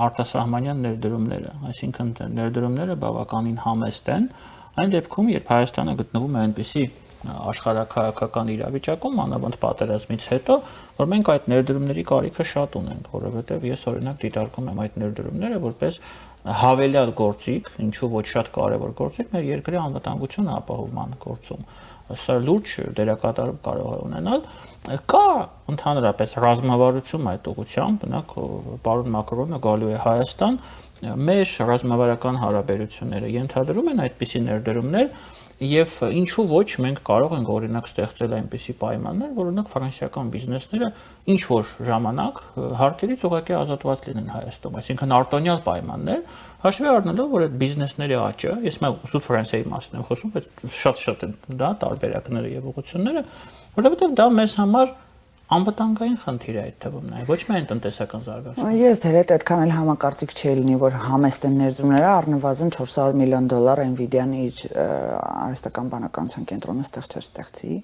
արտասահմանյան ներդրումները, այսինքն ներդրումները բավականին համեստ են, այն դեպքում, երբ Հայաստանը գտնվում է այնպիսի աշխարհաքաղաքական իրավիճակում, մանավանդ պատերազմից հետո, որ մենք այդ ներդրումների կարիքը շատ ունենք, որովհետև ես օրինակ դիտարկում եմ այդ ներդրումները որպես հավելյալ գործիք, ինչու ոչ շատ կարևոր գործիք մեր երկրի անվտանգությունը ապահովման գործում։ Սա լուրջ դերակատարում կարող է ունենալ։ Կա ընդհանրապես ռազմավարություն այդ ուղղությամբ, բնակ պարոն Մակրոնը գալու է Հայաստան, մեր ռազմավարական հարաբերությունները ենթադրում են այդպիսի ներդրումներ եւ ինչու ոչ մենք կարող ենք օրինակ ստեղծել այնպիսի պայմաններ, որ օրինակ ֆրանսիական բիզնեսները ինչ որ ժամանակ հարկերից ուղղակի ազատված լինեն Հայաստանում, այսինքն արտոնյալ պայմաններ, հաշվի առնելով, որ այդ բիզնեսների աճը, ես մոտ Ֆրանսիայի մասին եմ խոսում, բայց շատ են դա տարբերակները եւ ուղղությունները, որովհետեւ դա մեզ համար անվտանգային խնդիր է այդ թվում նաև, ոչ միայն տնտեսական զարգացում։ Ես դեռ այդքան էլ համակարծիք չի լինի, որ համեստ են ներդրումները, առնվազն $400 միլիոն Nvidia-ն իր արհեստական բանականության կենտրոնը ստեղծի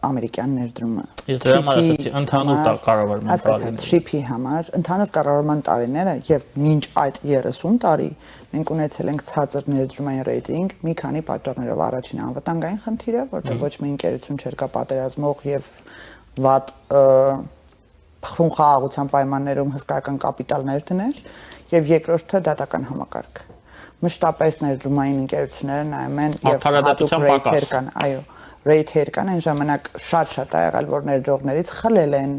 ամերիկյան ներդրումը։ Ես դրա համար ասացի, ընդհանուր կառավարման տարիները։ Շիփի համար, ընդհանուր կառավարման տարիները եւ մինչ այդ 30 տարի մենք ունեցել ենք ցածր ներդրումային ռեյտինգ մի քանի պատճառներով, առաջինը անվտանգային խնդիրը, որտեղ ոչ մի ընկերություն չէր կա պատերազմող եւ վատ փխրուն խաղաղության պայմաններում հսկայական կապիտալներ դներ, եւ երկրորդը դատական համակարգ։ Մշտապես ներդրումային ընկերությունները նայում են եւ արդարադատության պակաս կան, այո, ռեյթեր կան, այն ժամանակ շատ է եղել, որ ներդրողներից խլել են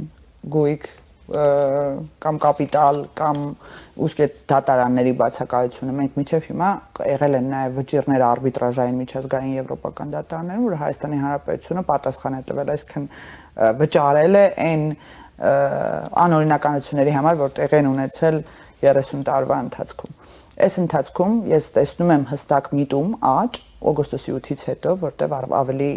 գույք կամ կապիտալ կամ ուստի դատարանների բացակայությունը մենք միջև հիմա եղել են նաև վճիռներ արբիտրաժային միջազգային եվրոպական դատարաններում, որ Հայաստանի Հանրապետությունը պատասխան է տվել, այսինքն վճարել է այն անօրինականությունների համար, որ տեղի են ունեցել 30 տարվա ընթացքում։ Այս ընթացքում ես տեսնում եմ հստակ միտում աճ օգոստոսի 8-ից հետո, որտեղ ավելի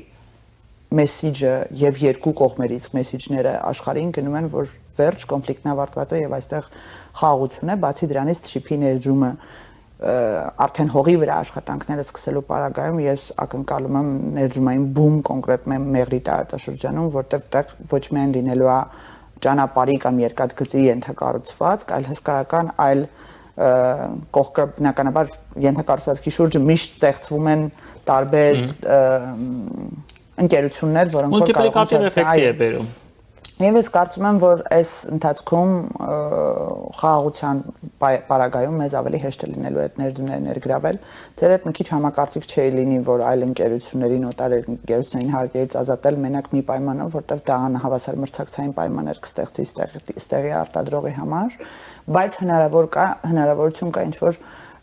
մեսիջը եւ երկու կողմերից մեսիջները աշխարհին գնում են, որ վերջ կոնֆլիկտն ավարտված է եւ այստեղ խաղաղություն է, բացի դրանից թրիփի ներդրումը արդեն հողի վրա աշխատանքները սկսելու պարագայում ես ակնկալում եմ ներդրումային բում կոնկրետ Մեղրի տարածաշրջանում, որտեղ տեղ ոչ միայն լինելու է ճանապարհի կամ երկաթգծի ենթակառուցվածք, այլ հսկայական այլ կողքը բնականաբար ենթակառուցվածքի շուրջը միշտ ստեղծվում են տարբեր ընկերություններ, որոնք որ մուլտիպլիկատոր էֆեկտի է բերում։ Եվ ես կարծում եմ, որ այս ընթացքում խաղաղության պարագայում մեզ ավելի հեշտ է լինելու այդ ներդրումները ներգրավել։ Ձեր հետ մի քիչ համակարծիք չէի լինի, որ այլ ընկերությունների նոտար ընկերություններին հարկերից ազատել մենակ մի պայմանով, որտեղ դա անհավասար մրցակցային պայմաններ կստեղծի ստեղի արտադրողի համար, բայց հնարավորություն կա ինչ-որ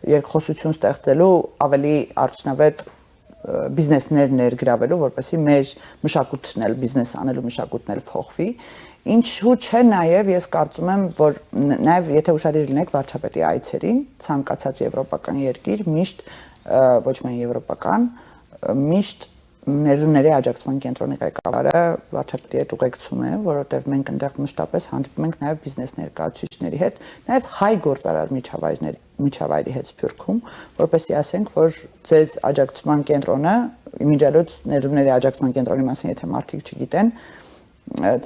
երկխոսություն ստեղծելու ավելի արդյունավետ բիզնեսներ ներգրավելու, որպեսզի մեր մշակույթն էլ բիզնես անելու մշակույթն էլ փոխվի։ Ինչու՞ չէ նաև ես կարծում եմ, որ նաև եթե ուշադիր լինեք վարչապետի այցերին, ցանկացած եվրոպական երկիր միշտ ոչ միայն եվրոպական, միշտ ներդրումների աջակցման կենտրոնի ղեկավարը վարչապետի հետ ուղեկցում է, որովհետև մենք այնտեղ մշտապես հանդիպում ենք նաև բիզնես ներկայացուցիչների հետ, նաև հայ գործարար միջավայրի հետ Սփյուռքում, որպեսզի ասենք, որ ձեզ աջակցման կենտրոնը, իմիջիալոց ներդրումների աջակցման կենտրոնի մասին, եթե մարդիկ չգիտեն,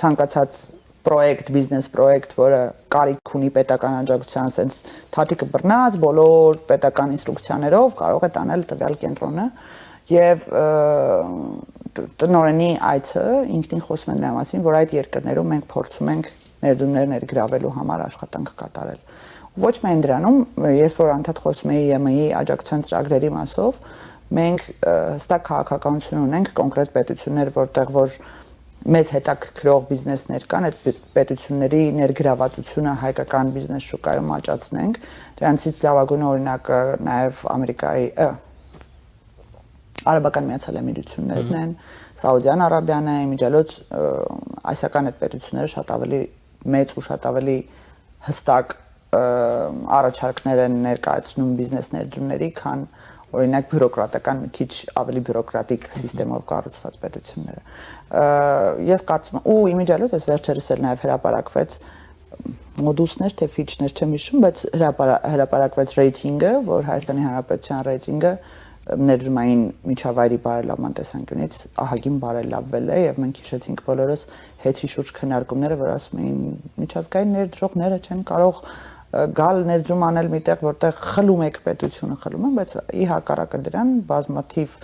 ցանկացած պրոյեկտ, բիզնես պրոյեկտ, որը կարիք ունի պետական աջակցության, ասենց թաթիկը բռնած, բոլոր պետական ինստրուկցիաներով կարող է տանել տվյալ կենտրոնը եւ տնօրենի այցը ինքնին խոսում է նրա մասին, որ այդ երկրներում մենք փորձում ենք ներդրումներ ներգրավելու համար աշխատանք կատարել։ Ոչ միայն դրանում, ես որ անդադ խոսում եի ԵՄ-ի աջակցության ծրագրերի մասով, մենք հստակ քաղաքականություն ունենք կոնկրետ պետություններ, որտեղ որ մեզ հետաքրքրող բիզնեսներ կան, այդ պետությունների ներգրավվածությունը հայկական բիզնես շուկայում աճացնենք։ Դրանցից լավագույն օրինակը նաև Ամերիկայի Արաբական Միացյալ Էմիրություններն են, Սաուդյան Արաբիան է, իմիջիալոց այսական այդ պետությունները շատ ավելի մեծ ու շատ ավելի հստակ առաջարկներ են ներկայացնում բիզնես ներդրումների, քան օրինակ բյուրոկրատական մի քիչ ավելի բյուրոկրատիկ համակարգով կառուցված պետությունները։ Ես կարծում եմ, ու իմիջիալոց այս վերջերս էլ նաև հրապարակվեց մոդուսներ, թե ֆիչներ չեմ հիշում, բայց հրապարակվեց ռեյթինգը, որ Հայաստանի Հանրապետության ռեյթինգը ներդրումային միջավայրի բարելավման տեսանկյունից ահագին բարելավվել է եւ մենք հիշեցինք բոլորս հեծի շուրջ քննարկումները, որ ասում էին միջազգային ներդրողները չեն կարող գալ ներդրում անել միտեղ, որտեղ խլում եք պետությունը խլում են, բայց ի հակառակը դրան բազմաթիվ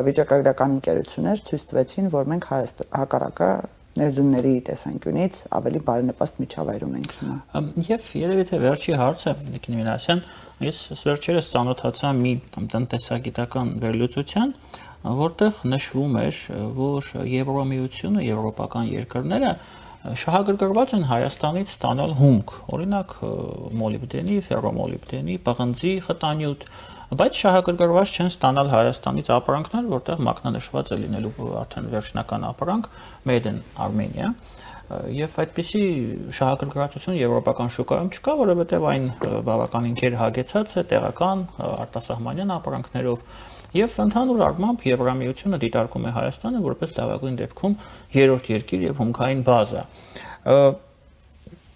վիճակագրական ընկերություններ ցույց տվեցին, որ մենք հակառակը ներդրումների տեսանկյունից ավելի բարենպաստ միջավայր ունենք հիմա։ Եվ երևի թե վերջի հարցը, Նիկին Մինասյան, ես վերջերս ծանոթացա մի տնտեսագիտական վերլուծության, որտեղ նշվում էր, որ Եվրոմիությունը, եվրոպական երկրները շահագրգռված են Հայաստանից ստանալ հումք, օրինակ մոլիբդենի, ֆերոմոլիբդենի, պղնձի խտանյութ, բայց շահագրգռված չեն ստանալ Հայաստանից ապրանքներ, որտեղ մակնանշված է լինելու արդեն վերջնական ապրանք Made in Armenia, եւ այդպիսի շահագրգռվածություն եվրոպական շուկայում չկա, որովհետեւ այն բավականին գերհագեցած է տեղական արտասահմանյան ապրանքներով եւ ընդհանուր առմամբ Եվրամիությունը դիտարկում է Հայաստանը որպես լավագույն դեպքում երրորդ երկիր եւ հումքային բազա։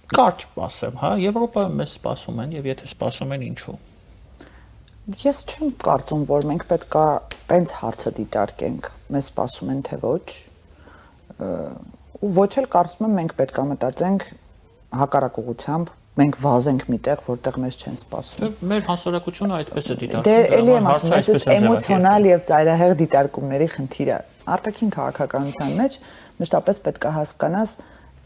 Կարճ ասեմ, հա, Եվրոպայում մեզ սպասում են եւ եթե սպասում են ինչու։ Ես չեմ կարծում, որ մենք պետքա տենց հարցը դիտարկենք, մեզ սպասում են թե ոչ։ Ու ոչ էլ կարծում եմ մենք պետքա մտածենք հակառակ ուղղությամբ, մենք վազենք միտեղ, որտեղ մեզ չեն սպասում։ Մեր հասարակությունը այդպես է դիտարկում։ Դե էլի եմ ասում, այս էմոցիոնալ եւ ծայրահեղ դիտարկումների խնդիրը արտաքին քաղաքականության մեջ մշտապես պետքա հասկանաս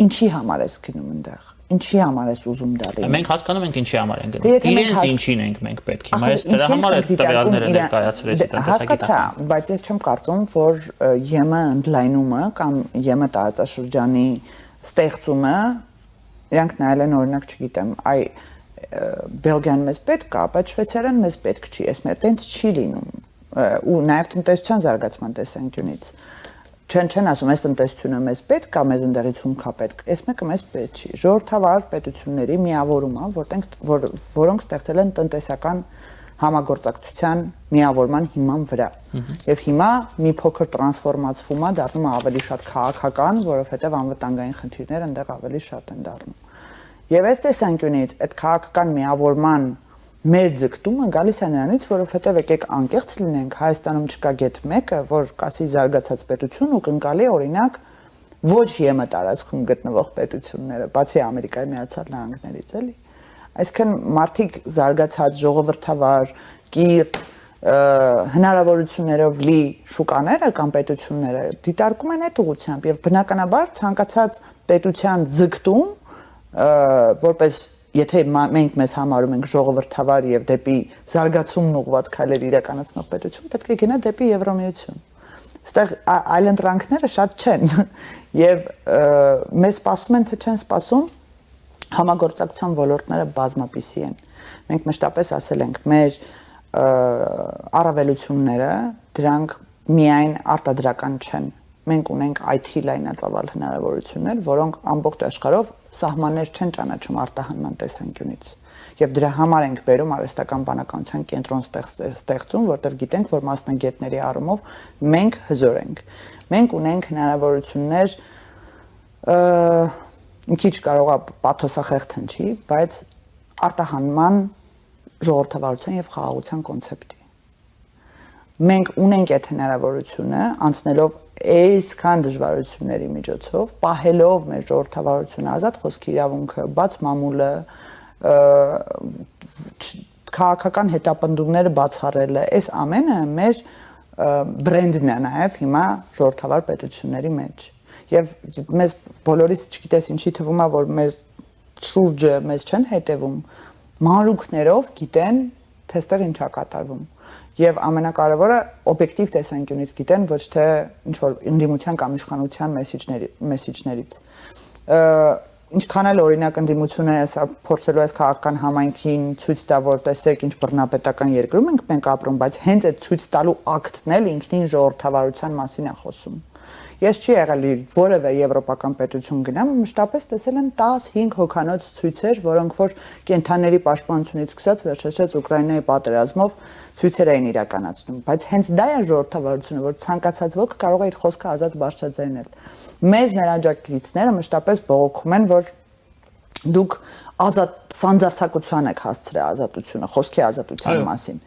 ինչի համար ես գնում այնտեղ, ինչի համար ես ուզում դա լինի։ Մենք հասկանում ենք ինչի համար են գնում։ Իրենց ինչին ենք մենք պետք հիմա այս դրա համար է տվյալները ներկայացրեցի հասկացա, բայց ես չեմ կարծում, որ ԵՄ ընդլայնումը կամ ԵՄ տարածաշրջանի ստեղծումը Իրանք նայել են օրինակ, չգիտեմ, այ Բելգիան մեզ պետք է, բայց Շվեյցարիան մեզ պետք չի, այս մեր տենց չի լինում, ու նաև տնտեսության զարգացման տեսանկյունից։ Չեն ասում, այս տնտեսությունը մեզ պետք է, մեզ ընդեղից հումք է պետք, այս մեկը մեզ պետք չի։ Ժողովրդավար պետությունների միավորումը, որոնք ստեղծել են տնտեսական համագործակցության միավորման հիման վրա։ Եվ հիմա մի փոքր տրանսֆորմացվում է, դառնում է ավելի շատ քաղաքական, որովհետև անվտանգային խնդիրները այնտեղ ավելի շատ են դառնում։ Եվ այս տեսանկյունից այդ քաղաքական միավորման մեր ձգտումը գալիս է նրանից, որովհետև եկեք անկեղծ լինենք, Հայաստանում չկա գետ մեկը, որ կասի զարգացած պետություն ու կընկալի օրինակ ոչ ԵՄ տարածքում գտնվող պետությունները, բացի Ամերիկայի Միացյալ Նահանգներից, էլի։ Այսինքն մարդիկ զարգացած ժողովրդավար, կիրթ, հնարավորություններով լի շուկաները կամ պետությունները դիտարկում են այդ ուղղությամբ եւ բնականաբար ցանկացած պետության ձգտում որպես եթե մենք մեզ համարում ենք ժողովրդավար եւ դեպի զարգացումն ուղղված քայլեր իրականացնող պետություն, պետք է գնա դեպի Եվրամիություն։ Այստեղ այլընտրանքները շատ չեն եւ մեզ սպասում են թե չեն սպասում համագործակցության ոլորտները բազմապիսի են։ Մենք մշտապես ասել ենք մեր առավելությունները դրանք միայն արտադրական չեն։ Մենք ունենք IT լայնածավալ հնարավորություններ, որոնք ամբողջ աշխարհով սահմաններ չեն ճանաչում արտահանման տեսանկյունից։ Եվ դրա համար ենք բերում արհեստական բանականության կենտրոն ստեղծում, որտեղ գիտենք, որ մասնագետների առումով մենք հզոր ենք։ Մենք ունենք հնարավորություններ մի քիչ կարող է պաթոսախեղծ հնչի, բայց արտահանման ժողովրդավարության եւ խաղաղության կոնցեպտի։ Մենք ունենք այդ հնարավորությունը անցնելով այսքան դժվարությունների միջոցով, պահելով մեր ժողովրդավարությունը, ազատ խոսքի իրավունքը, բաց մամուլը, քաղաքական հետապնդումները բացառելը, այս ամենը մեր բրենդն է նաև հիմա ժողովրդավար պետությունների մեջ։ Եվ մեզ բոլորիս չգիտես ինչի թվում է, որ մեզ շուրջը մեզ չեն հետևում, մանրուքներով գիտեն, թե այստեղ ինչ է կատարվում։ Եվ ամենակարևորը օբյեկտիվ տեսանկյունից գիտեն, ոչ թե ինչ-որ ընդդիմության կամ իշխանության մեսիջներից։ Ինչքան էլ օրինակ ընդդիմությունը փորձելու այս քաղաքական համայնքին ցույց տա, որ տեսեք ինչ բռնապետական երկրում ենք մենք ապրում, բայց հենց այդ ցույց տալու ակտն էլ ինքնին ժողովրդավարության մասին է խոսում։ Ես չի եղել որևէ եվրոպական պետություն գնամ, մշտապես տեսել եմ 10-5 հոգանոց ցույցեր, որոնք որ կենթաների պաշտպանությունից սկսած վերջացրած Ուկրաինայի պատերազմով ցույցեր էին իրականացնում, բայց հենց դա է ժողովրդավարությունը, որ ցանկացած ոք կարող է իր խոսքը ազատ բարձրաձայնել։ Մեզ մեր աջակիցները մշտապես բողոքում են, որ դուք ազատ սանձարձակության եք հասցրել ազատությունը, խոսքի ազատության մասին,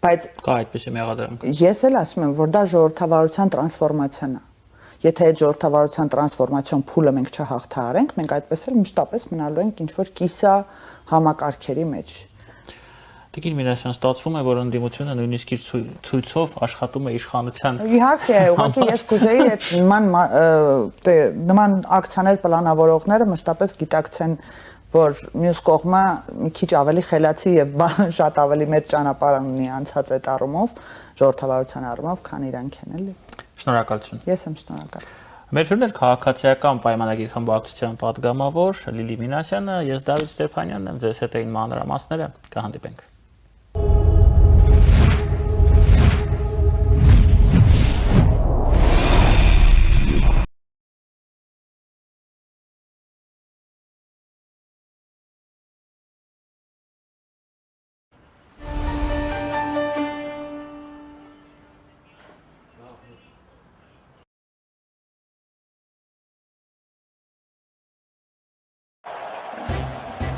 բայց կա այդպիսի մեղադրանք։ Ես էլ ասում եմ, որ դա ժողովրդավարության տրանսֆորմացիան է։ Եթե այդ ժողովրդավարության տրանսֆորմացիոն փուլը մենք չհաղթահարենք, մենք այդպես էլ մշտապես մնալու ենք ինչ-որ կիսա համակարգերի մեջ։ Տիկին Մինասյան, ստացվում է, որ ընդդիմությունը նույնիսկ իր ցույցով աշխատում է իշխանության։ Իհարկե, ուղղակի ես կուզեի այդ նման ակցիաներ պլանավորողները մշտապես գիտակցեն, որ մյուս կողմը մի քիչ ավելի խելացի եւ շատ ավելի մեծ ճանապարհ ունի անցած այդ առումով, ժողովրդավարության առումով, քան իրանք են, էլի։ Շնորհակալություն։ Ես եմ շնորհակալ։ Մեր հյուրն քաղաքացիական պայմանագիր խմբակցության պատգամավոր Լիլի Մինասյանը, ես Դավիթ Ստեփանյանն եմ, ձեզ հետ էին մանրամասները, կհանդիպենք։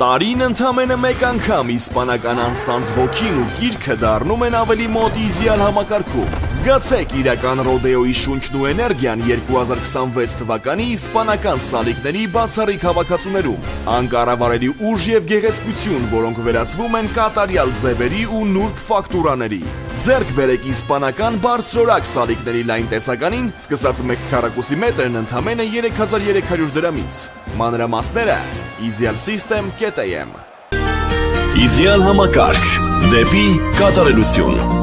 Տարին ընդամենը մեկ անգամ իսպանական անսանձ ոգին ու գիրքը դառնում են ավելի մոտ իդեալ համակարգում։ Զգացեք իրական ռոդեոյի շունչն ու էներգիան 2026 թվականի իսպանական սալիկների բացառիկ հավաքածուներում։ Անկառավարելի ուժ եւ գեղեցկություն, որոնք վերածվում են կատարյալ ձևերի ու նուրբ ֆակտուրաների։ Ձեռք բերեք իսպանական բարձրորակ սալիկների լայն տեսականին, սկսած 1 քառակուսի մետրն ընդամենը 3300 դրամից։ Մանրամասները idealsystem.am Իդեալ համակարգ դեպի կատարելություն։